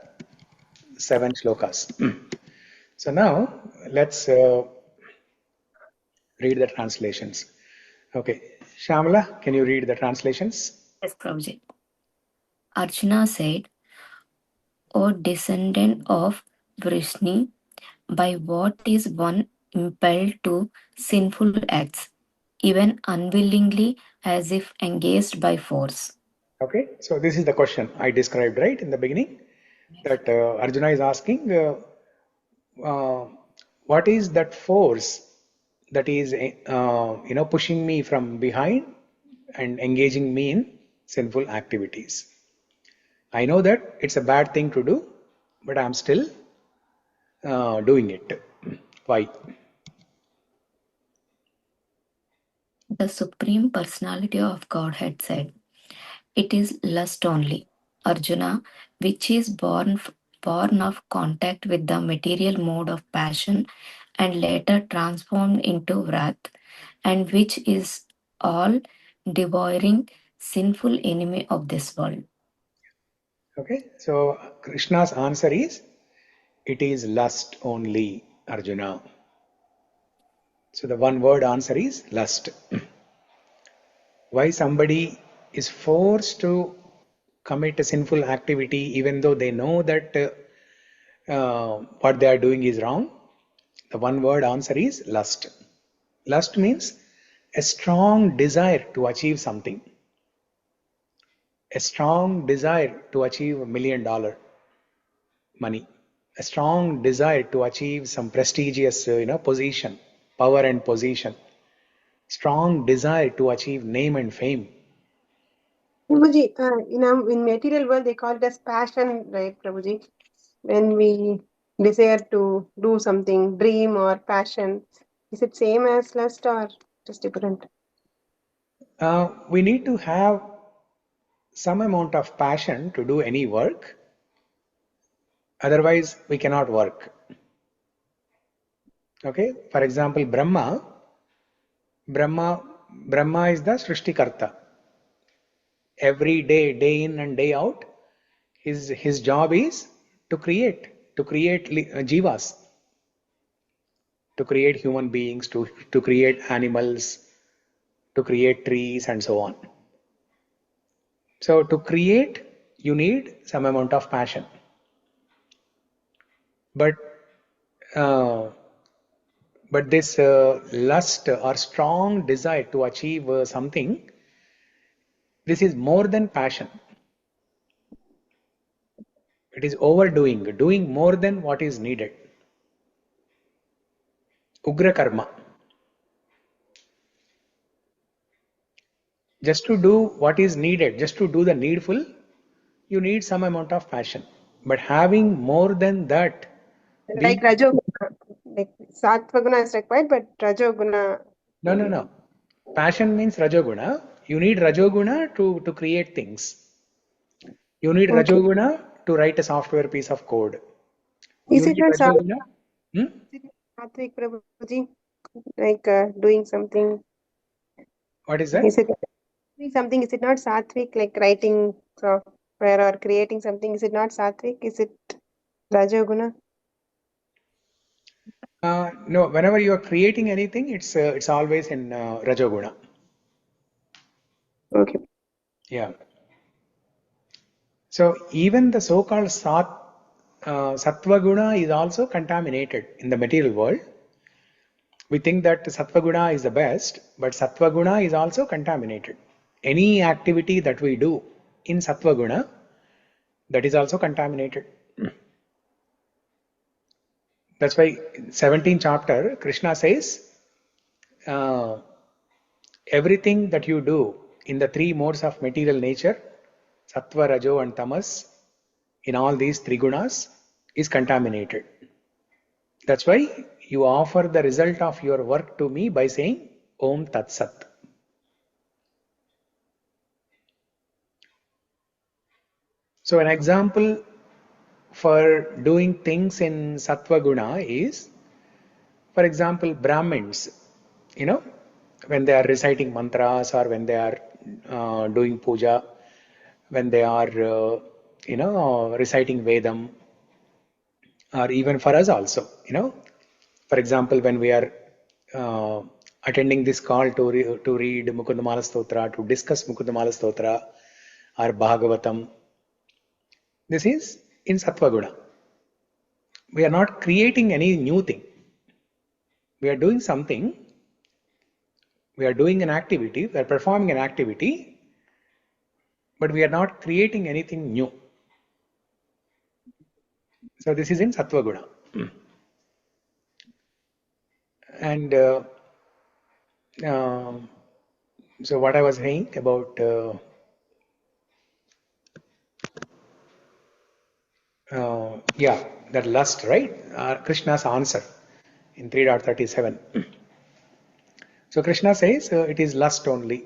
Speaker 1: 7 shlokas. So now let's read the translations. Okay, Shamala, can you read the translations?
Speaker 4: Yes, Prabhuji. Arjuna said, O descendant of Vrishni, by what is one impelled to sinful acts, even unwillingly, as if engaged by force?
Speaker 1: Okay, so this is the question I described right in the beginning, that Arjuna is asking, what is that force that is pushing me from behind and engaging me in sinful activities? I know that it's a bad thing to do, but I'm still doing it. Why?
Speaker 4: The Supreme Personality of Godhead said, it is lust only, Arjuna, which is born of contact with the material mode of passion and later transformed into wrath, and which is all devouring sinful enemy of this world.
Speaker 1: Okay, so Krishna's answer is, it is lust only, Arjuna. So the one word answer is lust. Why somebody is forced to commit a sinful activity even though they know that what they are doing is wrong? The one word answer is lust. Lust means a strong desire to achieve something. A strong desire to achieve $1 million money. A strong desire to achieve some prestigious position, power and position. Strong desire to achieve name and fame.
Speaker 5: Prabhuji, in material world, they call it as passion, right, Prabhuji? When we desire to do something, dream or passion, is it same as lust or just different?
Speaker 1: We need to have some amount of passion to do any work. Otherwise, we cannot work. Okay. For example, Brahma is the Srishtikarta. Every day, day in and day out, his job is to create jivas, to create human beings, to create animals, to create trees and so on. So to create, you need some amount of passion. But this lust or strong desire to achieve something, this is more than passion. It is overdoing, doing more than what is needed. Ugra karma. Just to do what is needed, just to do the needful, you need some amount of passion. But having more than that,
Speaker 5: like Rajoguna, like Satvaguna is required, but Rajoguna.
Speaker 1: No. Passion means Rajoguna. You need Rajoguna to create things. You need Rajoguna to write a software piece of code.
Speaker 5: Is it not Satvik,
Speaker 1: Prabhuji?
Speaker 5: Like doing something.
Speaker 1: What is that?
Speaker 5: Is it doing something? Is it not Satvik, like writing software or creating something? Is it not Satvik? Is it Rajoguna?
Speaker 1: No. Whenever you are creating anything, it's always in Rajoguna.
Speaker 5: Okay.
Speaker 1: Yeah. So even the so-called Sattva guna is also contaminated in the material world. We think that Sattva guna is the best, but Sattva guna is also contaminated. Any activity that we do in Sattva guna, that is also contaminated. That's why 17th chapter, Krishna says, everything that you do in the three modes of material nature, Sattva, Rajo and Tamas, in all these three gunas, is contaminated. That's why you offer the result of your work to me by saying Om Tat Sat. So an example for doing things in Sattva Guna is, for example, Brahmins, when they are reciting mantras or when they are doing puja, when they are, reciting Vedam, or even for us also, for example, when we are attending this call to read Mukunda-Mālā-Stotra, to discuss Mukunda-Mālā-Stotra or Bhagavatam, this is in Sattva Guna. We are not creating any new thing. We are doing something. We are doing an activity. We are performing an activity, but we are not creating anything new. So this is in Sattva Guna. And so what I was saying about that lust, right? Krishna's answer in 3.37. So Krishna says it is lust only.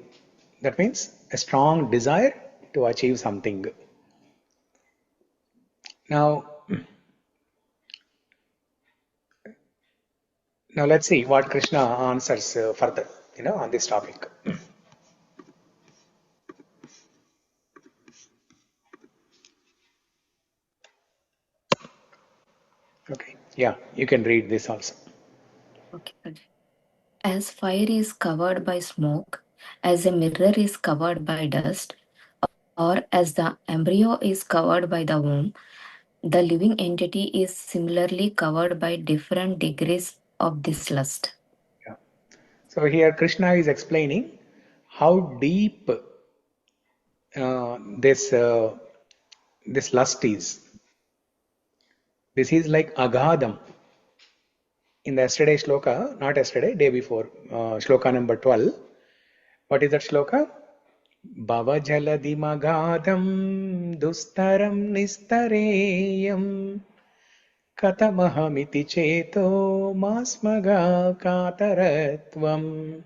Speaker 1: That means a strong desire to achieve something. Now let's see what Krishna answers further, on this topic. Okay, yeah, you can read this also.
Speaker 4: Okay. As fire is covered by smoke, as a mirror is covered by dust, or as the embryo is covered by the womb, the living entity is similarly covered by different degrees of this lust.
Speaker 1: Yeah. So here Krishna is explaining how deep this lust is. This is like agadam. In the yesterday shloka, not yesterday, day before, shloka number 12. What is that shloka? Bhavajaladimagadam dustaram nistareyam katamahamiti cheto masmaga kataratvam.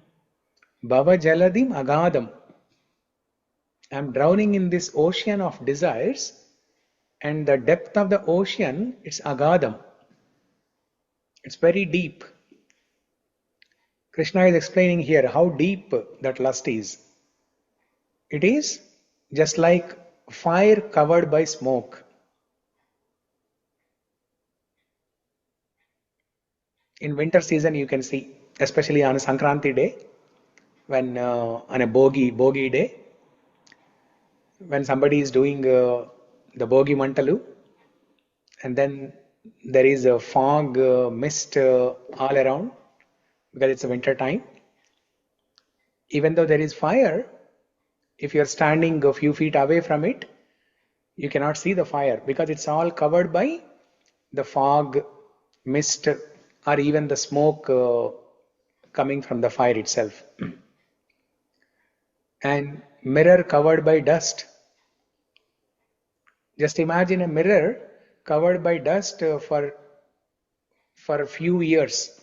Speaker 1: Bhavajaladim agadam. I am drowning in this ocean of desires, and the depth of the ocean, it's agadam. It's very deep. Krishna is explaining here how deep that lust is. It is just like fire covered by smoke. In winter season, you can see, especially on a Sankranti day, when on a bogi day, when somebody is doing the bogi mantalu, and then there is a fog, mist all around, because it's a winter time. Even though there is fire, if you are standing a few feet away from it, you cannot see the fire because it's all covered by the fog, mist, or even the smoke coming from the fire itself. And mirror covered by dust. Just imagine a mirror covered by dust for a few years.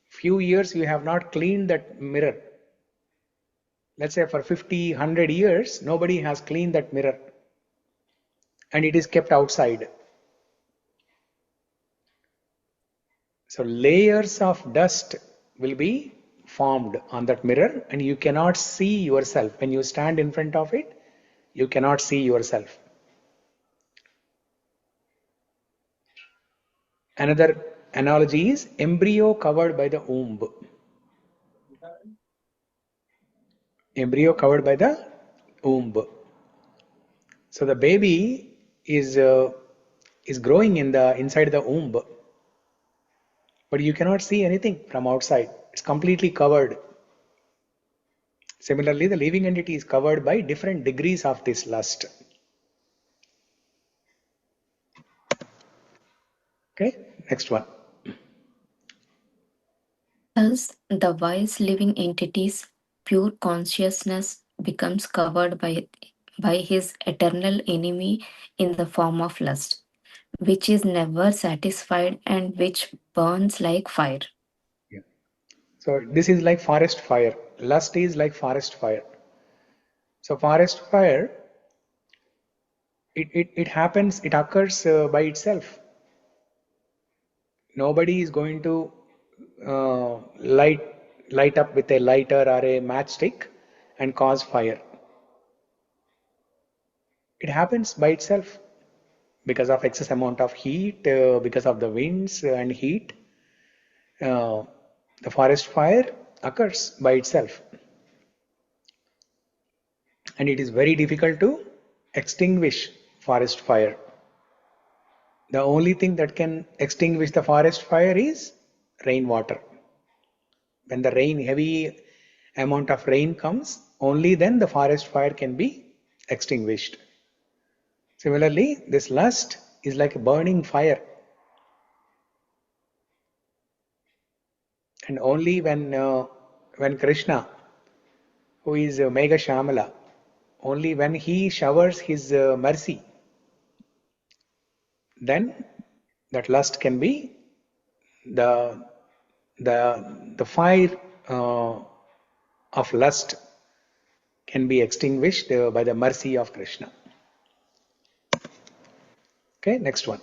Speaker 1: Few years you have not cleaned that mirror. Let's say for 50, 100 years, nobody has cleaned that mirror. And it is kept outside. So layers of dust will be formed on that mirror and you cannot see yourself. When you stand in front of it, you cannot see yourself. Another analogy is embryo covered by the womb. Embryo covered by the womb. So the baby is is growing inside the womb, but you cannot see anything from outside. It's completely covered. Similarly, the living entity is covered by different degrees of this lust. Okay, next one.
Speaker 4: Thus, the wise living entity's pure consciousness becomes covered by his eternal enemy in the form of lust, which is never satisfied and which burns like fire.
Speaker 1: Yeah. So this is like forest fire. Lust is like forest fire. So forest fire, it happens, it occurs by itself. Nobody is going to light up with a lighter or a matchstick and cause fire. It happens by itself because of excess amount of heat, because of the winds and heat. The forest fire occurs by itself, and it is very difficult to extinguish forest fire. The only thing that can extinguish the forest fire is rainwater. When the heavy amount of rain comes, only then the forest fire can be extinguished. Similarly, this lust is like a burning fire. And only when Krishna, who is Mega Shamala, only when he showers his mercy, then that lust can be the fire of lust can be extinguished by the mercy of Krishna. Okay, next one.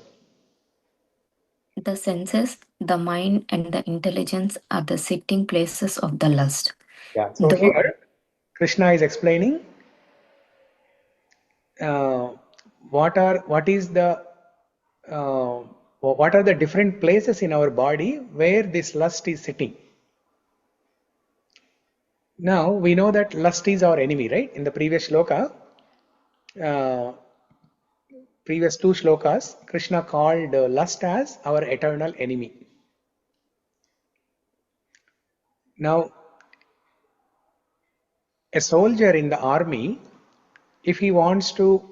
Speaker 4: The senses, the mind, and the intelligence are the sitting places of the lust.
Speaker 1: Yeah, so here Krishna is explaining what are the different places in our body where this lust is sitting. Now we know that lust is our enemy, right? In the previous shloka, previous two shlokas, Krishna called lust as our eternal enemy. Now, a soldier in the army, if he wants to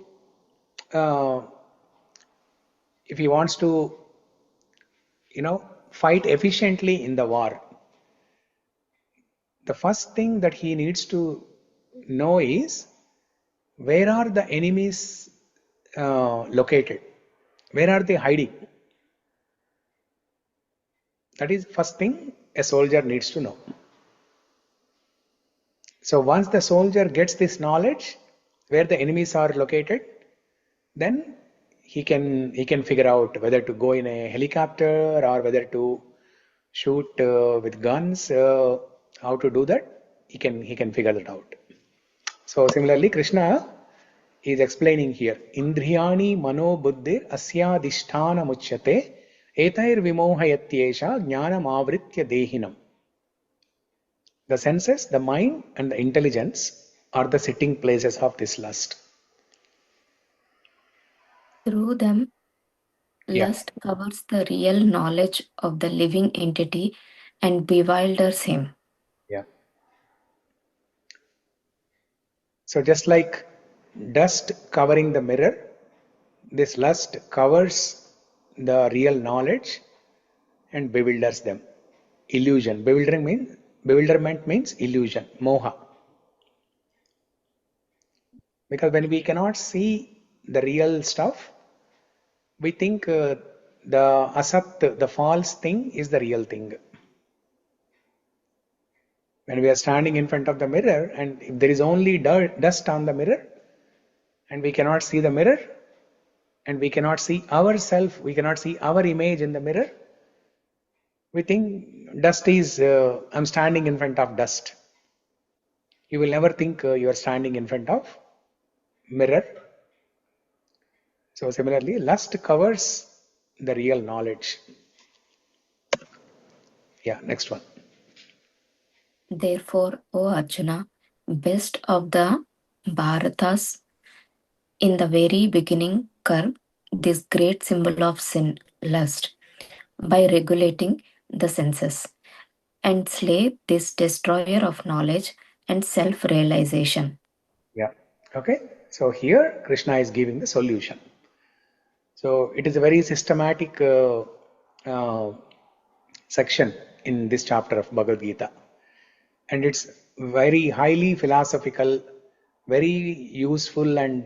Speaker 1: fight efficiently in the war, the first thing that he needs to know is where are the enemies located, where are they hiding. That is first thing a soldier needs to know. So once the soldier gets this knowledge where the enemies are located, then he can figure out whether to go in a helicopter or whether to shoot with guns. How to do that? He can figure that out. So similarly, Krishna is explaining here. Indriyani mano buddhir asyadhisthana muchyate etair vimohayatyesha jnanam āvritya dehinam. The senses, the mind, and the intelligence are the sitting places of this lust.
Speaker 4: Through them, lust covers the real knowledge of the living entity and bewilders him.
Speaker 1: Yeah. So just like dust covering the mirror, this lust covers the real knowledge and bewilders them. Illusion. Bewilderment means illusion, moha. Because when we cannot see the real stuff, we think the asat, the false thing, is the real thing. When we are standing in front of the mirror and if there is only dust on the mirror and we cannot see the mirror and we cannot see ourselves, we cannot see our image in the mirror, we think dust is, I'm standing in front of dust. You will never think you are standing in front of mirror. So similarly, lust covers the real knowledge. Yeah, next one.
Speaker 4: Therefore, O Arjuna, best of the Bharatas, in the very beginning, Karm, this great symbol of sin, lust, by regulating the senses, and slay this destroyer of knowledge and self-realization.
Speaker 1: Yeah. Okay. So here Krishna is giving the solution. So it is a very systematic section in this chapter of Bhagavad Gita, and it's very highly philosophical, very useful and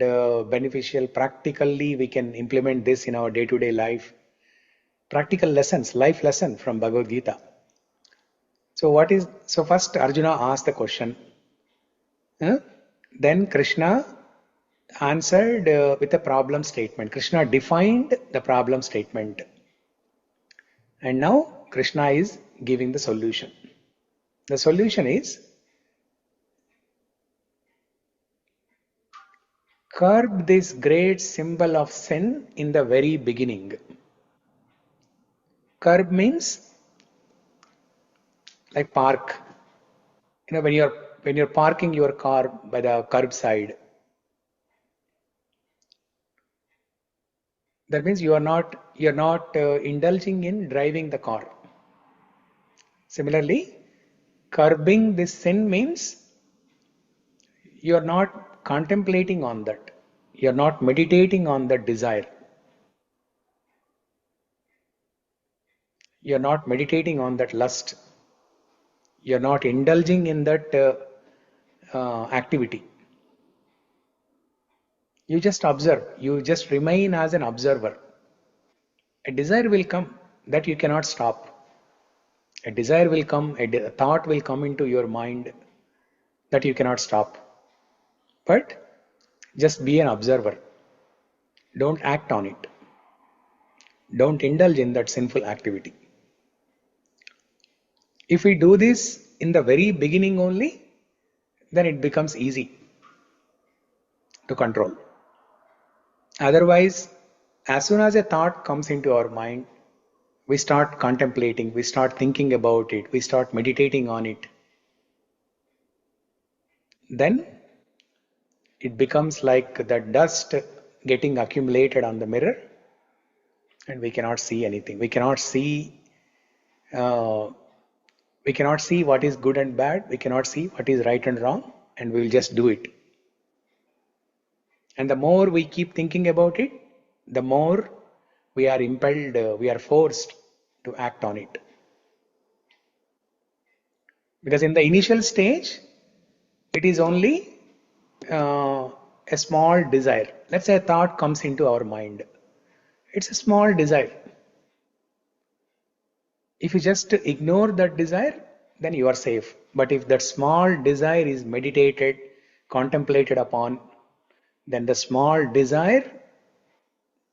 Speaker 1: beneficial. Practically, we can implement this in our day-to-day life. Practical lessons, life lesson from Bhagavad Gita. So first Arjuna asked the question. Then Krishna answered with a problem statement. Krishna defined the problem statement. And now Krishna is giving the solution. The solution is curb this great symbol of sin in the very beginning. Curb means like park. You know, when you're parking your car by the curb side, that means you're not indulging in driving the car. Similarly, curbing this sin means you're not contemplating on that. You're not meditating on that desire. You're not meditating on that lust. You're not indulging in that activity. You just observe. You just remain as an observer. A desire will come that you cannot stop. A desire will come, a thought will come into your mind that you cannot stop. But just be an observer. Don't act on it. Don't indulge in that sinful activity. If we do this in the very beginning only, then it becomes easy to control. Otherwise, as soon as a thought comes into our mind, we start contemplating, we start thinking about it, we start meditating on it. Then it becomes like the dust getting accumulated on the mirror, and we cannot see anything. We cannot see what is good and bad. We cannot see what is right and wrong, and we will just do it. And the more we keep thinking about it, the more we are impelled, we are forced to act on it. Because in the initial stage, it is only a small desire. Let's say a thought comes into our mind. It's a small desire. If you just ignore that desire, then you are safe. But if that small desire is meditated, contemplated upon, then the small desire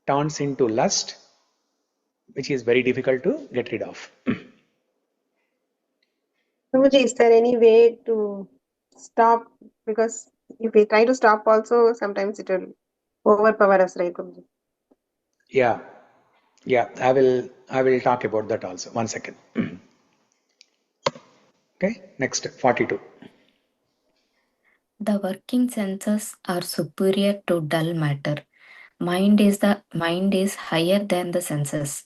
Speaker 1: turns into lust, which is very difficult to get rid of.
Speaker 5: Prabhuji, is there any way to stop? Because if we try to stop also, sometimes it will overpower us, right, Prabhuji?
Speaker 1: Yeah, I will talk about that also. 1 second. Okay, next 42.
Speaker 4: The working senses are superior to dull matter. Mind is higher than the senses.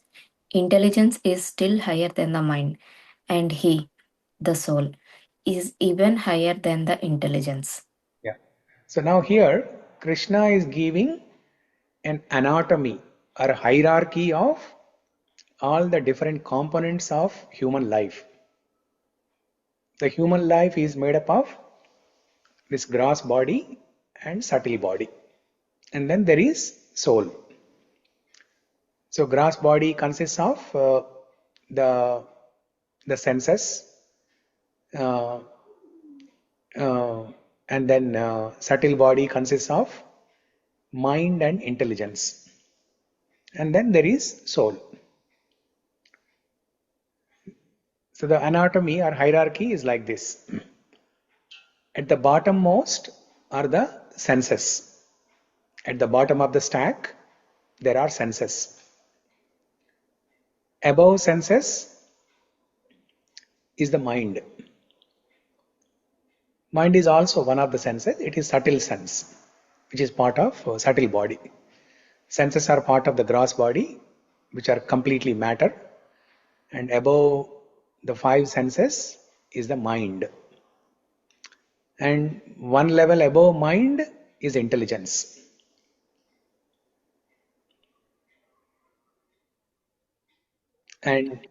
Speaker 4: Intelligence is still higher than the mind, and he, the soul, is even higher than the intelligence.
Speaker 1: Yeah. So now here Krishna is giving an anatomy or hierarchy of all the different components of human life. The human life is made up of this gross body and subtle body, and then there is soul. So gross body consists of the senses, and then subtle body consists of mind and intelligence, and then there is soul. So the anatomy or hierarchy is like this. At the bottom most are the senses. At the bottom of the stack, there are senses. Above senses is the mind. Mind is also one of the senses. It is subtle sense, which is part of subtle body. Senses are part of the gross body, which are completely matter. And above the 5 senses is the mind. And one level above mind is intelligence. And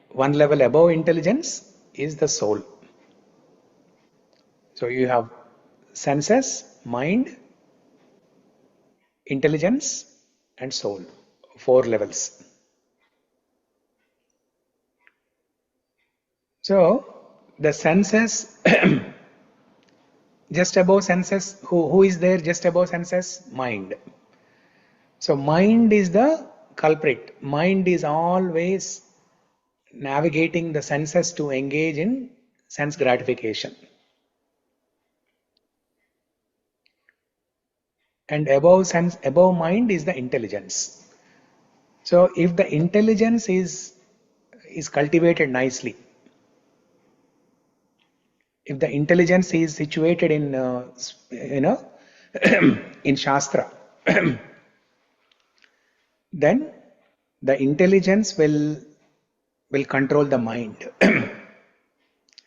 Speaker 1: one level above intelligence is the soul. So you have senses, mind, intelligence, and soul. 4 levels. So the senses, just above senses, who is there just above senses? Mind. So mind is the culprit. Mind is always navigating the senses to engage in sense gratification. And above mind is the intelligence. So if the intelligence is cultivated nicely, if the intelligence is situated in in Shastra, then the intelligence will control the mind,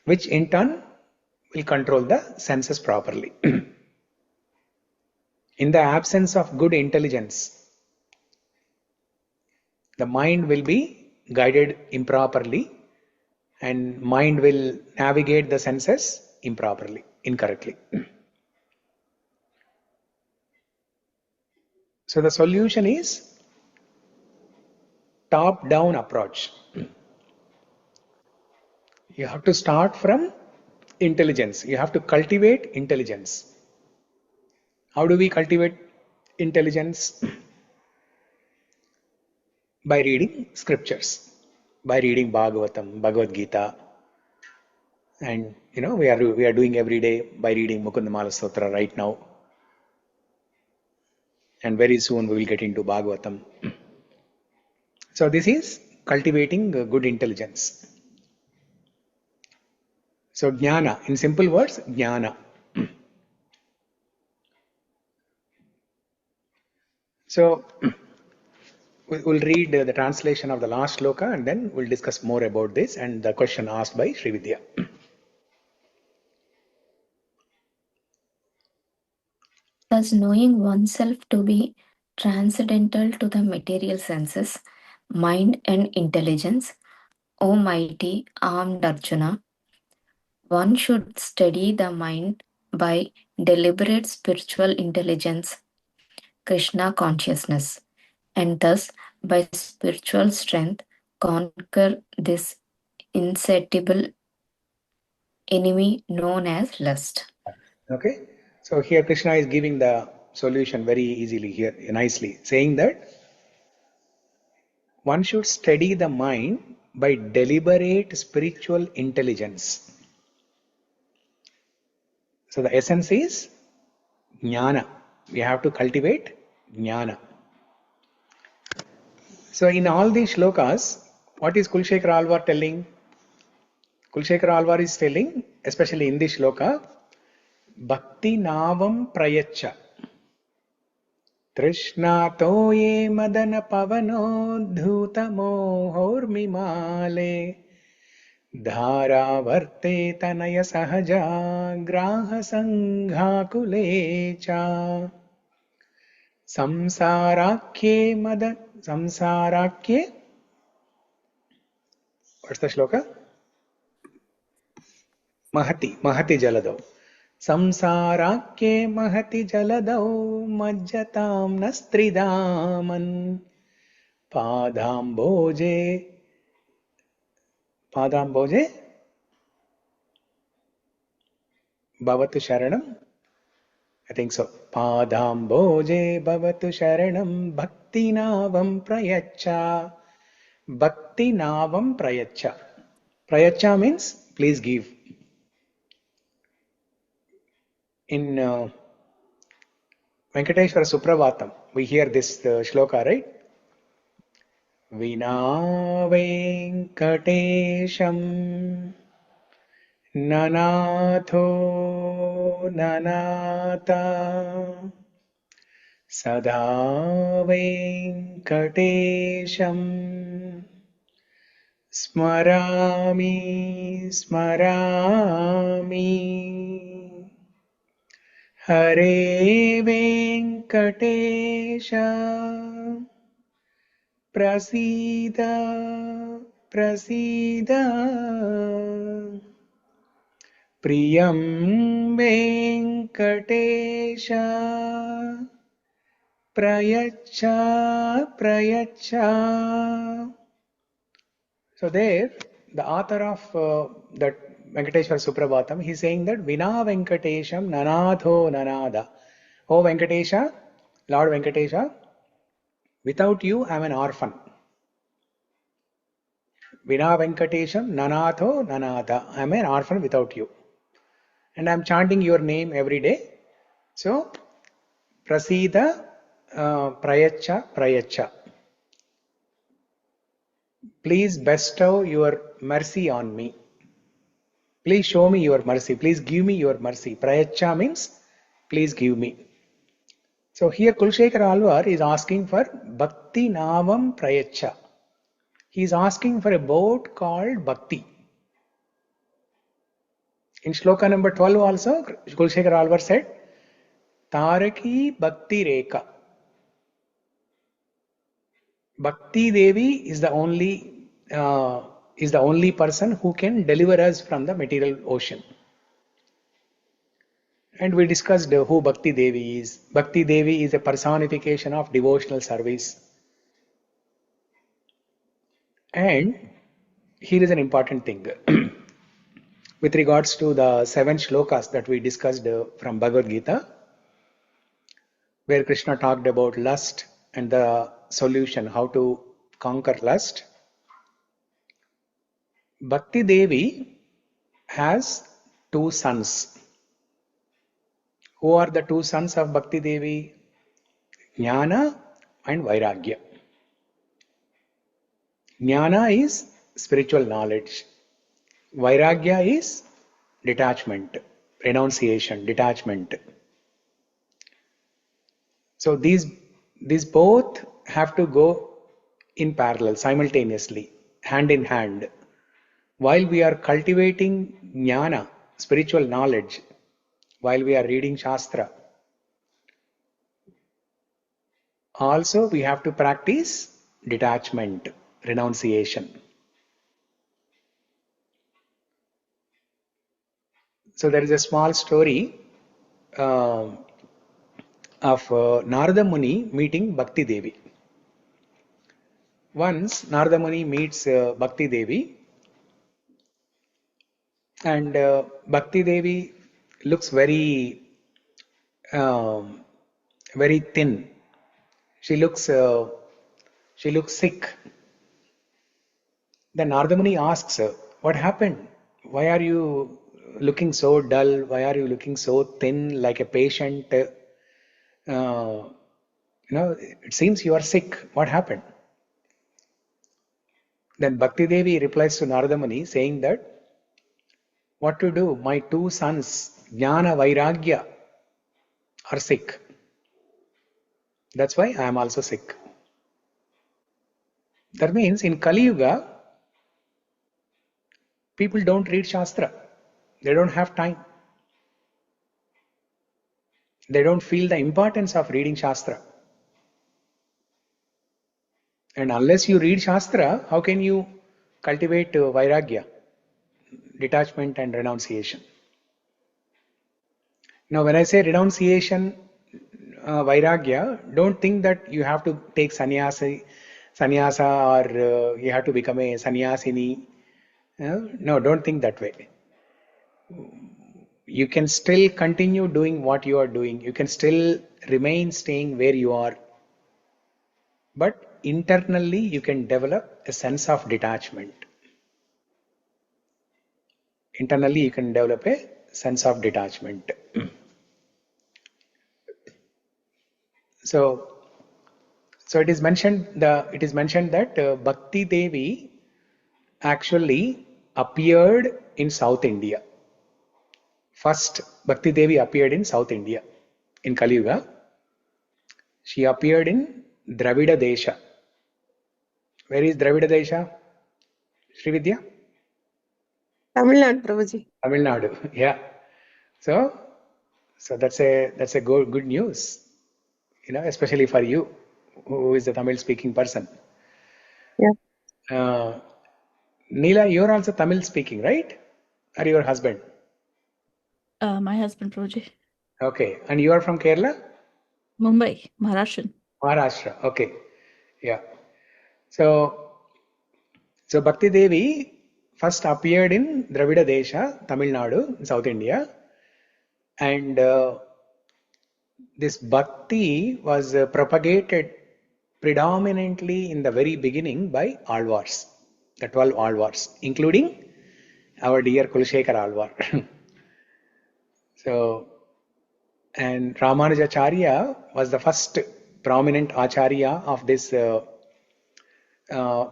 Speaker 1: which in turn will control the senses properly. In the absence of good intelligence, the mind will be guided improperly, and mind will navigate the senses improperly, incorrectly. So the solution is top-down approach. You have to start from intelligence. You have to cultivate intelligence. How do we cultivate intelligence? By reading scriptures, by reading Bhagavatam, Bhagavad Gita, and we are doing every day by reading Mukunda-Mālā-Stotra right now, and very soon we will get into Bhagavatam. So this is cultivating good intelligence. So jnana, in simple words, jnana. So we'll read the translation of the last sloka, and then we'll discuss more about this and the question asked by Srividya.
Speaker 4: Thus, knowing oneself to be transcendental to the material senses, mind and intelligence, O mighty armed Arjuna, one should study the mind by deliberate spiritual intelligence, Krishna consciousness, and thus by spiritual strength conquer this insatiable enemy known as lust.
Speaker 1: Okay, so here Krishna is giving the solution very easily here, nicely, saying that one should study the mind by deliberate spiritual intelligence. So the essence is jnana. We have to cultivate jnana. So in all these shlokas, what is Kulshekhara Alvar telling? Kulshekhara Alvar is telling, especially in this shloka, bhakti-nāvam prayaccha. ā-toye madana-pavanoddhūta-mohormi-māle. dārāvarte tanaya-sahaja-grāha-sańghākule ca. Samsārakhye. What's the shloka? Mahati jaladhau. Samsārakhye mahati jaladhau majjatām tri-dhāman. pādāmbhoje. Bhavato sharanam. I think so. Pādāmbhoje bhavato sharanam bhakti-nāvam prayaccha. Bhakti-nāvam prayaccha. Prayaccha means please give. In Venkateshwara Supravatam, we hear this shloka, right? Vina Venkatesham nanatho nanata Sada Venkatesham Smarami Smarami Hare Venkatesha Prasida Prasida Priyam Venkatesha prayaccha prayaccha. So there, the author of that Venkateshwar Suprabhatam, he is saying that Vina Venkatesham nanatho nanada. Oh Venkatesha, Lord Venkatesha, without you I am an orphan. Vina Venkatesham nanatho nanada. I am an orphan without you. And I am chanting your name every day. So, prasida prayaccha prayaccha. Please bestow your mercy on me. Please show me your mercy. Please give me your mercy. Prayaccha means please give me. So here Kulshekara Alvar is asking for bhakti-nāvam prayaccha. He is asking for a boat called Bhakti. In Sloka number 12 also, Kulshekara Alvar said, Taraki Bhakti Rekha. Bhakti Devi is the only person who can deliver us from the material ocean. And we discussed who Bhakti Devi is. Bhakti Devi is a personification of devotional service. And here is an important thing. With regards to the 7 shlokas that we discussed from Bhagavad Gita, where Krishna talked about lust and the solution, how to conquer lust. Bhakti Devi has 2 sons. Who are the 2 sons of Bhakti Devi? Jnana and Vairagya. Jnana is spiritual knowledge. Vairagya is detachment, renunciation, detachment. So these both have to go in parallel, simultaneously, hand in hand. While we are cultivating jnana, spiritual knowledge, while we are reading Shastra, also we have to practice detachment, renunciation. So there is a small story of Narada Muni meeting Bhakti Devi. Once Narada Muni meets Bhakti Devi, and Bhakti Devi looks very thin. She looks sick. Then Narada Muni asks her, "What happened? Why are you looking so dull? Why are you looking so thin, like a patient? It seems you are sick. What happened?" Then Bhakti Devi replies to Narada Muni saying that, "What to do? My 2 sons, Jnana Vairagya, are sick. That's why I am also sick." That means in Kali Yuga, people don't read Shastra. They don't have time. They don't feel the importance of reading Shastra. And unless you read Shastra, how can you cultivate Vairagya, detachment and renunciation? Now, when I say renunciation, Vairagya, don't think that you have to take sannyasa or you have to become a sannyasini. No, don't think that way. You can still continue doing what you are doing. You can still remain staying where you are. But internally, you can develop a sense of detachment. Internally, you can develop a sense of detachment. So it is mentioned that Bhakti Devi actually appeared in South India. First, Bhakti Devi appeared in South India in Kali Yuga. she appeared in Dravida Desha. Where is Dravida Desha? Srividya?
Speaker 5: Tamil Nadu, Prabhuji.
Speaker 1: Tamil Nadu. Yeah. So that's a good news, especially for you, who is a Tamil speaking person.
Speaker 5: Yeah.
Speaker 1: Neela, you're also Tamil speaking, right? Or your husband?
Speaker 3: My husband, Prabhuji.
Speaker 1: Okay. And you are from Kerala?
Speaker 3: Mumbai, Maharashtra.
Speaker 1: Maharashtra. Okay. Yeah. So Bhakti Devi first appeared in Dravida Desha, Tamil Nadu, South India. And this Bhakti was propagated predominantly in the very beginning by Alvars, the 12 Alvars, including our dear Kulashekar Alvar. And Ramanujacharya was the first prominent Acharya of this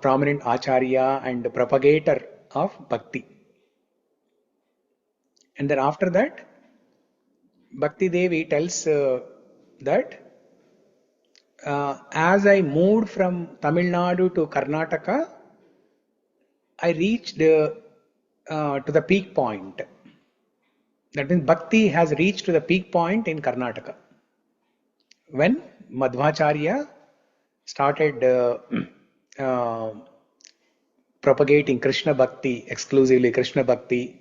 Speaker 1: prominent Acharya and propagator of Bhakti. And then after that, Bhakti Devi tells that as I moved from Tamil Nadu to Karnataka, I reached to the peak point. That means Bhakti has reached to the peak point in Karnataka. When Madhvacharya started propagating Krishna Bhakti, exclusively Krishna Bhakti,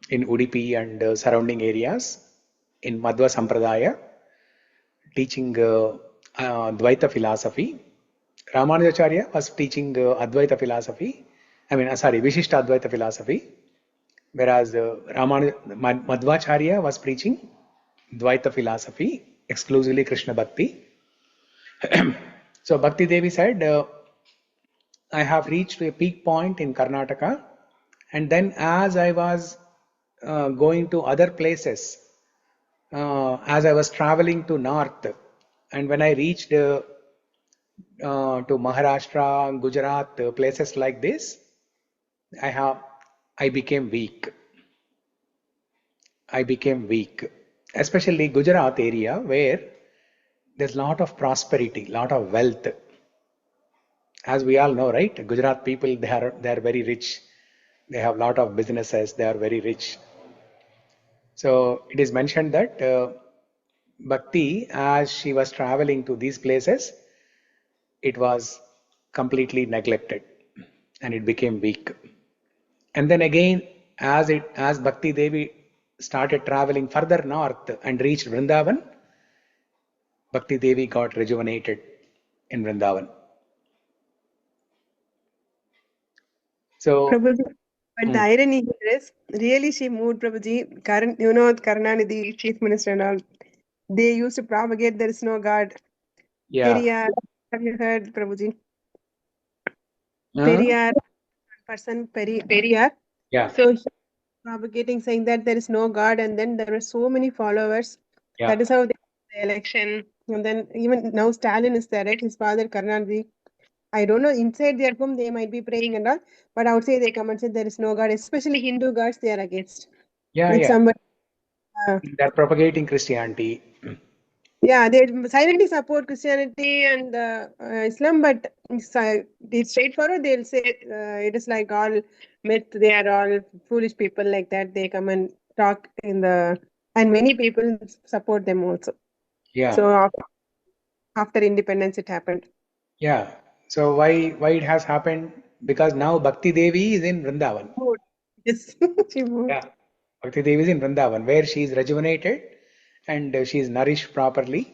Speaker 1: in Udupi and surrounding areas, in Madhva Sampradaya, teaching Dvaita philosophy. Ramanujacharya was teaching Advaita philosophy, Vishishta Advaita philosophy, whereas Madhvacharya was preaching Dvaita philosophy, exclusively Krishna Bhakti. So Bhakti Devi said, I have reached a peak point in Karnataka, and then as I was going to other places, as I was traveling to north, and when I reached to Maharashtra, Gujarat, places like this, I became weak. I became weak, especially Gujarat area, where there's a lot of prosperity, lot of wealth. As we all know, right? Gujarat people, they are very rich. They have a lot of businesses. They are very rich. So it is mentioned that Bhakti, as she was traveling to these places, it was completely neglected and it became weak. And then again, as Bhakti Devi started traveling further north and reached Vrindavan, Bhakti Devi got rejuvenated in Vrindavan. So,
Speaker 5: Prabhuji, but the irony here is, really she moved, Prabhuji. Karnanidhi, Chief Minister and all, they used to propagate there is no God.
Speaker 1: yeah.
Speaker 5: Periyar, have you heard, Prabhuji? Periyar, person, Periyar.
Speaker 1: Yeah.
Speaker 5: So he propagating, saying that there is no God, and then there were so many followers.
Speaker 1: Yeah.
Speaker 5: That is how they the election. And then even now Stalin is there, right? His father, Karnanidhi. I don't know, inside their home they might be praying and all, but outside they come and say there is no God, especially Hindu gods they are against.
Speaker 1: Yeah,
Speaker 5: With
Speaker 1: yeah.
Speaker 5: somebody,
Speaker 1: They're propagating Christianity.
Speaker 5: yeah, they silently support Christianity and Islam, but it's straightforward. They'll say it is like all myth. They are all foolish people like that. They come and talk and many people support them also.
Speaker 1: Yeah.
Speaker 5: So after independence, it happened.
Speaker 1: Yeah. So why it has happened? Because now Bhakti Devi is in Vrindavan.
Speaker 5: Yes, she moved.
Speaker 1: Yeah. Bhakti Devi is in Vrindavan, where she is rejuvenated and she is nourished properly.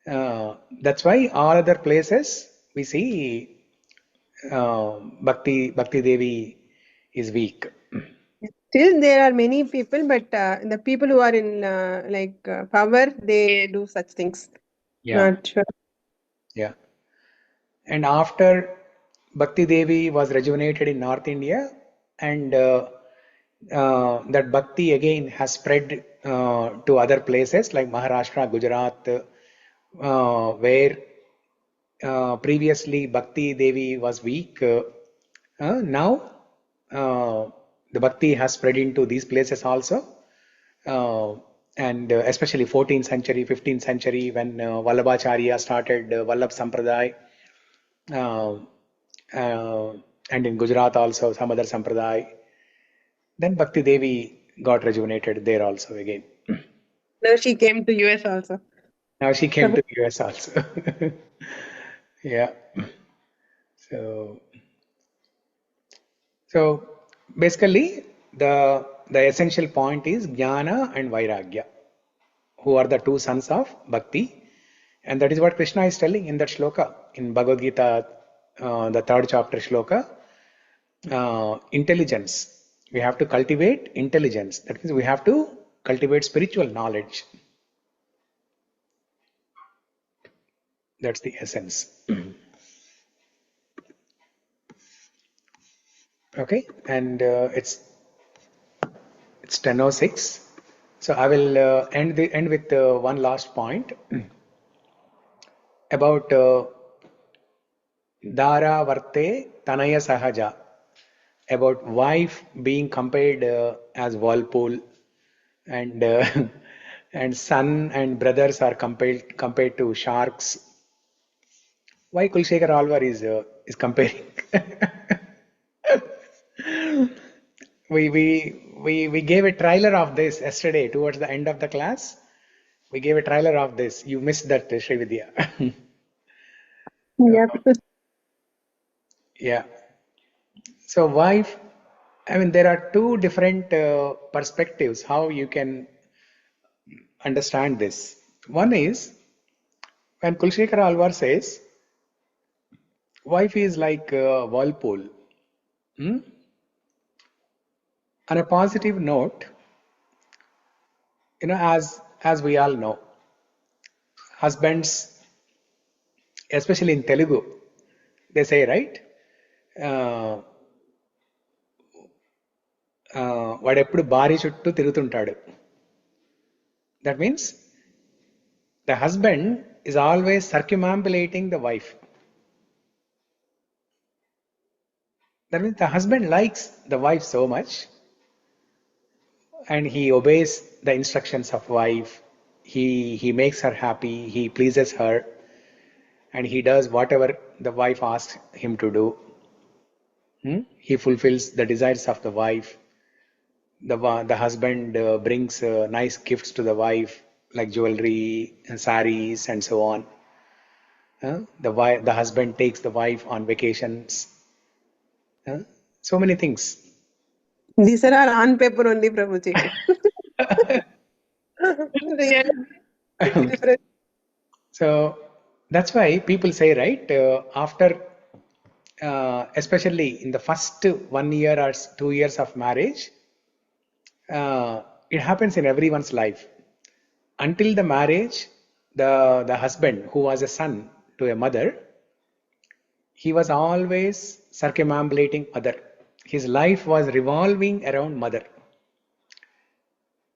Speaker 1: That's why all other places we see Bhakti Devi is weak.
Speaker 5: Still, there are many people, but the people who are in power, they do such things.
Speaker 1: Yeah.
Speaker 5: Not sure.
Speaker 1: Yeah. And after Bhakti Devi was rejuvenated in North India, and that Bhakti again has spread to other places like Maharashtra, Gujarat, where previously Bhakti Devi was weak. Now the Bhakti has spread into these places also. and especially 14th century, 15th century, when Vallabhacharya started Vallabh Sampradaya, and in Gujarat also some other Sampradaya. Then Bhakti Devi got rejuvenated there also again.
Speaker 5: Now she came to US also.
Speaker 1: Now she came to US also. Yeah. So basically the essential point is Jnana and Vairagya, who are the two sons of Bhakti. And that is what Krishna is telling in that shloka in Bhagavad Gita, the 3rd chapter shloka. Intelligence. We have to cultivate intelligence. That means we have to cultivate spiritual knowledge. That's the essence. Okay, and it's 10:06. So I will end with one last point about dārāvarte tanaya-sahaja, about wife being compared as Whirlpool, and and son and brothers are compared to sharks. Why Kulshekar Alvar is comparing? we gave a trailer of this yesterday towards the end of the class. We gave a trailer of this. You missed that, Srividya.
Speaker 5: Yeah.
Speaker 1: Yeah. So wife, I mean, there are two different perspectives how you can understand this. One is when Kulshekar Alvar says wife is like Whirlpool. On a positive note, as we all know, husbands, especially in Telugu, they say, right? వాడెప్పుడు భార్య చుట్టూ తిరుగుతుంటాడు. That means the husband is always circumambulating the wife. That means the husband likes the wife so much, and he obeys the instructions of wife. He makes her happy, he pleases her, and he does whatever the wife asks him to do. He fulfills the desires of the wife. The husband brings nice gifts to the wife, like jewelry and saris and so on. The husband takes the wife on vacations. So many things.
Speaker 5: These are all on paper only, Prabhuji. Really.
Speaker 1: So that's why people say, right, after especially in the first 1 year or 2 years of marriage, it happens in everyone's life. Until the marriage, the husband, who was a son to a mother, he was always circumambulating mother. His life was revolving around mother.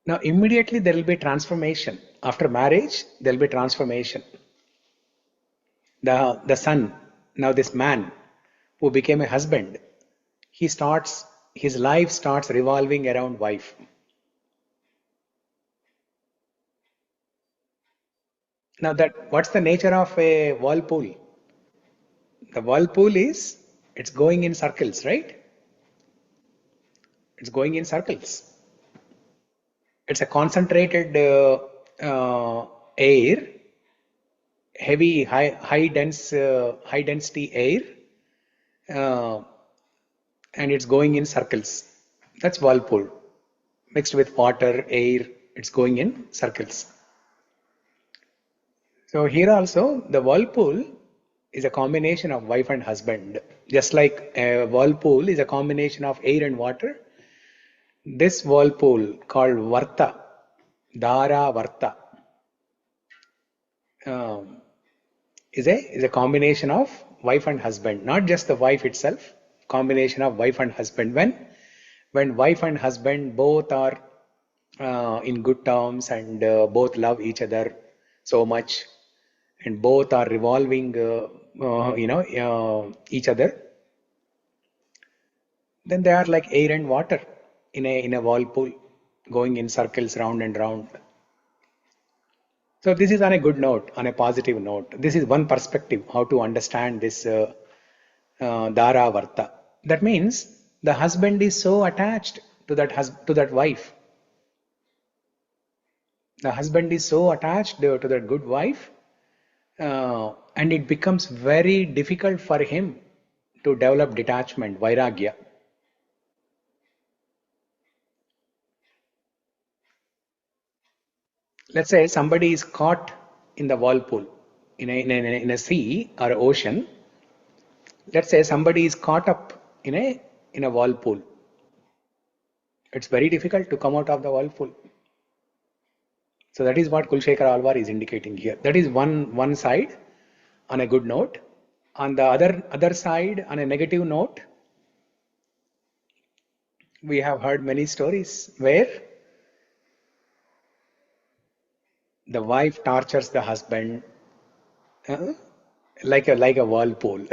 Speaker 1: Now immediately there will be transformation. After marriage, there will be transformation. The son, now this man who became a husband, his life starts revolving around wife. Now what's the nature of a whirlpool? The whirlpool is, it's going in circles, right? It's going in circles. It's a concentrated air, heavy, high density air, and it's going in circles. That's whirlpool. Mixed with water, air, it's going in circles. So here also, the whirlpool is a combination of wife and husband. Just like a whirlpool is a combination of air and water, this whirlpool called Varta, dārāvarte, is a combination of wife and husband. Not just the wife itself, combination of wife and husband. When wife and husband both are in good terms and both love each other so much, and both are revolving each other, then they are like air and water in a whirlpool, going in circles round and round. So this is on a good note, on a positive note. This is one perspective how to understand this dārāvarte. That means the husband is so attached to that wife. The husband is so attached to that good wife, and it becomes very difficult for him to develop detachment, vairagya. Let's say somebody is caught in the whirlpool, in a sea or ocean. Let's say somebody is caught up in a whirlpool. It's very difficult to come out of the whirlpool. So that is what Kulshekhara Alvar is indicating here. That is one side on a good note. On the other side, on a negative note, we have heard many stories where the wife tortures the husband like a whirlpool,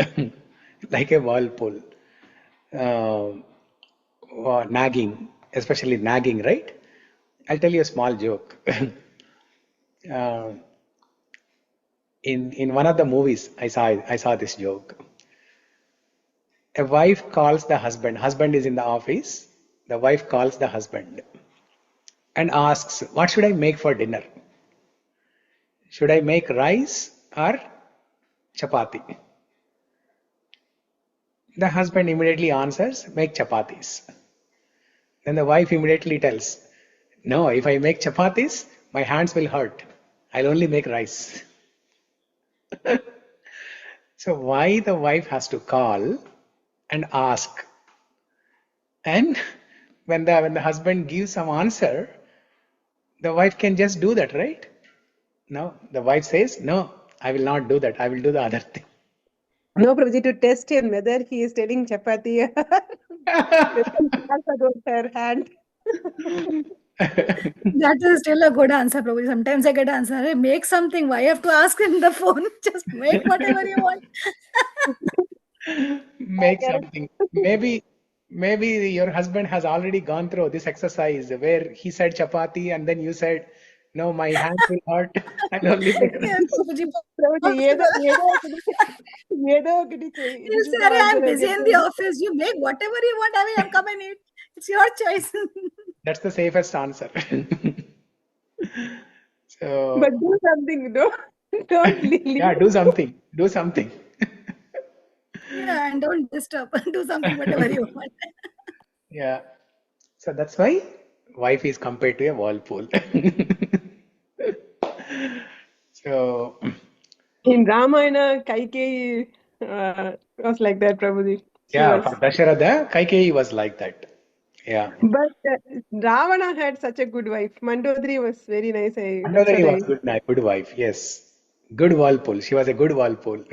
Speaker 1: like a whirlpool, nagging, especially nagging, right? I'll tell you a small joke. In one of the movies, I saw this joke. A wife calls the husband. Husband is in the office. The wife calls the husband and asks, "What should I make for dinner? Should I make rice or chapati?" The husband immediately answers, "Make chapatis." Then the wife immediately tells, "No, if I make chapatis, my hands will hurt. I'll only make rice." So why the wife has to call and ask? And when the husband gives some answer, the wife can just do that, right? No, the wife says, "No, I will not do that. I will do the other thing."
Speaker 5: No, Prabhuji, to test him whether he is telling chapati or her hand.
Speaker 2: That is still a good answer, Prabhu. Sometimes I get answer, "Hey, make something. Why you have to ask in the phone? Just make whatever you want."
Speaker 1: Make something. Maybe your husband has already gone through this exercise where he said chapati and then you said, "No, my hands will hurt. I'll only make
Speaker 2: Yeah,
Speaker 1: rice."
Speaker 2: Prabhuji,
Speaker 5: Prabhuji, ఏదో ఒకటి చెయ్యి.
Speaker 2: you
Speaker 5: This is
Speaker 2: say,
Speaker 5: the answer
Speaker 2: "I'm
Speaker 5: I
Speaker 2: busy
Speaker 5: get.
Speaker 2: in the office. You make whatever you want. I will come and eat. It's your choice."
Speaker 1: That's the safest answer. So
Speaker 5: But do something, don't leave.
Speaker 1: yeah, do something. Do something.
Speaker 2: Yeah, and don't disturb. Do something, whatever you want.
Speaker 1: Yeah. So that's why wife is compared to a whirlpool. So
Speaker 5: In Ramayana, Kaikeyi was like that, Prabhuji. She
Speaker 1: yeah,
Speaker 5: was.
Speaker 1: for Dasharatha, Kaikeyi was like that. Yeah.
Speaker 5: But Ravana had such a good wife. Mandodari was very nice. That's
Speaker 1: Mandodari
Speaker 5: what
Speaker 1: was good wife. Yes. Good whirlpool. She was a good whirlpool.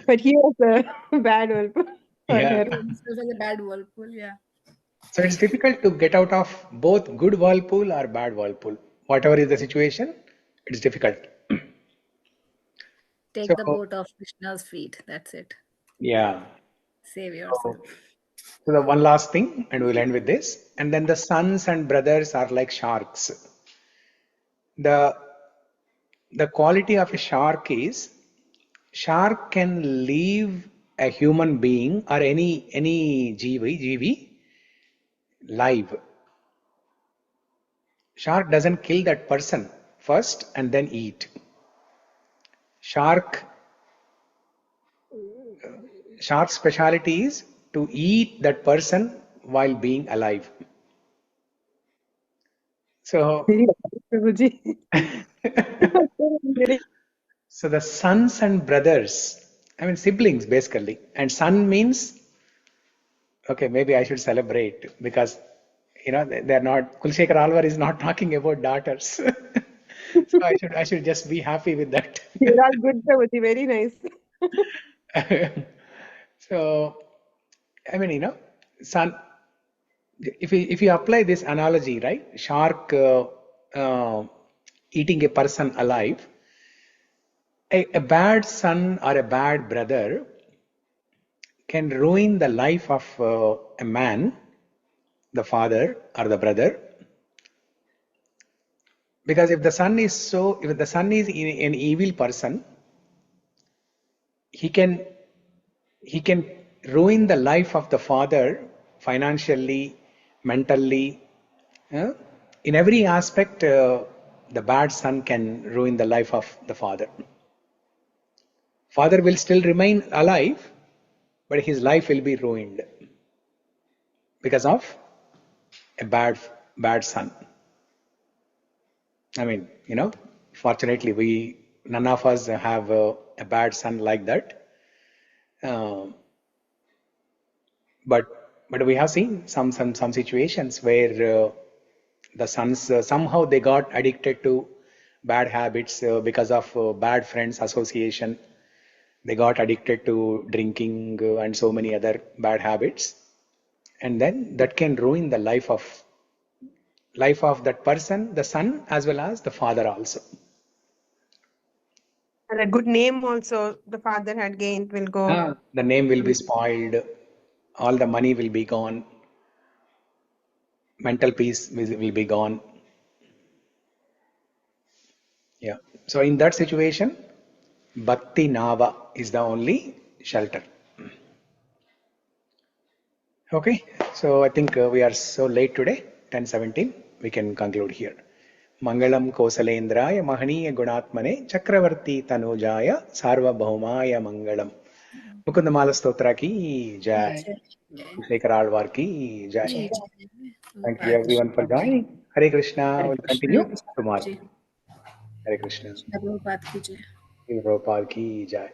Speaker 5: But he was a bad one for
Speaker 1: Yeah.
Speaker 5: her.
Speaker 2: This was a bad whirlpool. Yeah.
Speaker 1: So it's difficult to get out of both good whirlpool or bad whirlpool. Whatever is the situation, it's difficult.
Speaker 2: Take
Speaker 1: So
Speaker 2: the boat off Krishna's feet. That's it.
Speaker 1: yeah.
Speaker 2: Save
Speaker 1: So,
Speaker 2: yourself.
Speaker 1: so the one last thing, and we'll end with this. And then the sons and brothers are like sharks. The quality of a shark is shark can leave a human being or any jivi live. Shark doesn't kill that person first and then eat. Shark's specialty is to eat that person while being alive. So,
Speaker 5: Very nice, Prabhuji.
Speaker 1: so the sons and brothers, I mean siblings basically, and son means, okay, maybe I should celebrate because they're not. Kulshekhara Alvar is not talking about daughters, so I should just be happy with that.
Speaker 5: You're all good, Prabhuji. Very nice.
Speaker 1: So, I mean, son. If you apply this analogy, right? Shark eating a person alive. A bad son or a bad brother can ruin the life of a man, the father or the brother. Because if the son is an evil person, he can ruin the life of the father financially, mentally, in every aspect. The bad son can ruin the life of the father. Father will still remain alive, but his life will be ruined because of a bad son. I mean, fortunately, none of us have a bad son like that. But we have seen some situations where the sons somehow they got addicted to bad habits because of bad friends association. They got addicted to drinking and so many other bad habits, and then that can ruin the life of that person, the son as well as the father also.
Speaker 5: And a good name also the father had gained will go.
Speaker 1: The name will be spoiled, all the money will be gone, mental peace will be gone. Yeah. So in that situation, bhakti-nāvam is the only shelter. Okay. So I think we are so late today, 10:17. We can conclude here. Mangalam Kosalendraya Mahaniya Gunatmane Chakravarti Tanujaya Sarvabhaumaya Mangalam. Mukunda-Mālā-Stotra ki jai. Shekhar Alvar ki jai. Thank you everyone for joining. Hare Krishna. We'll continue tomorrow. Hare Krishna.
Speaker 2: Prabhupada ki jai.
Speaker 1: Prabhupada ki jai.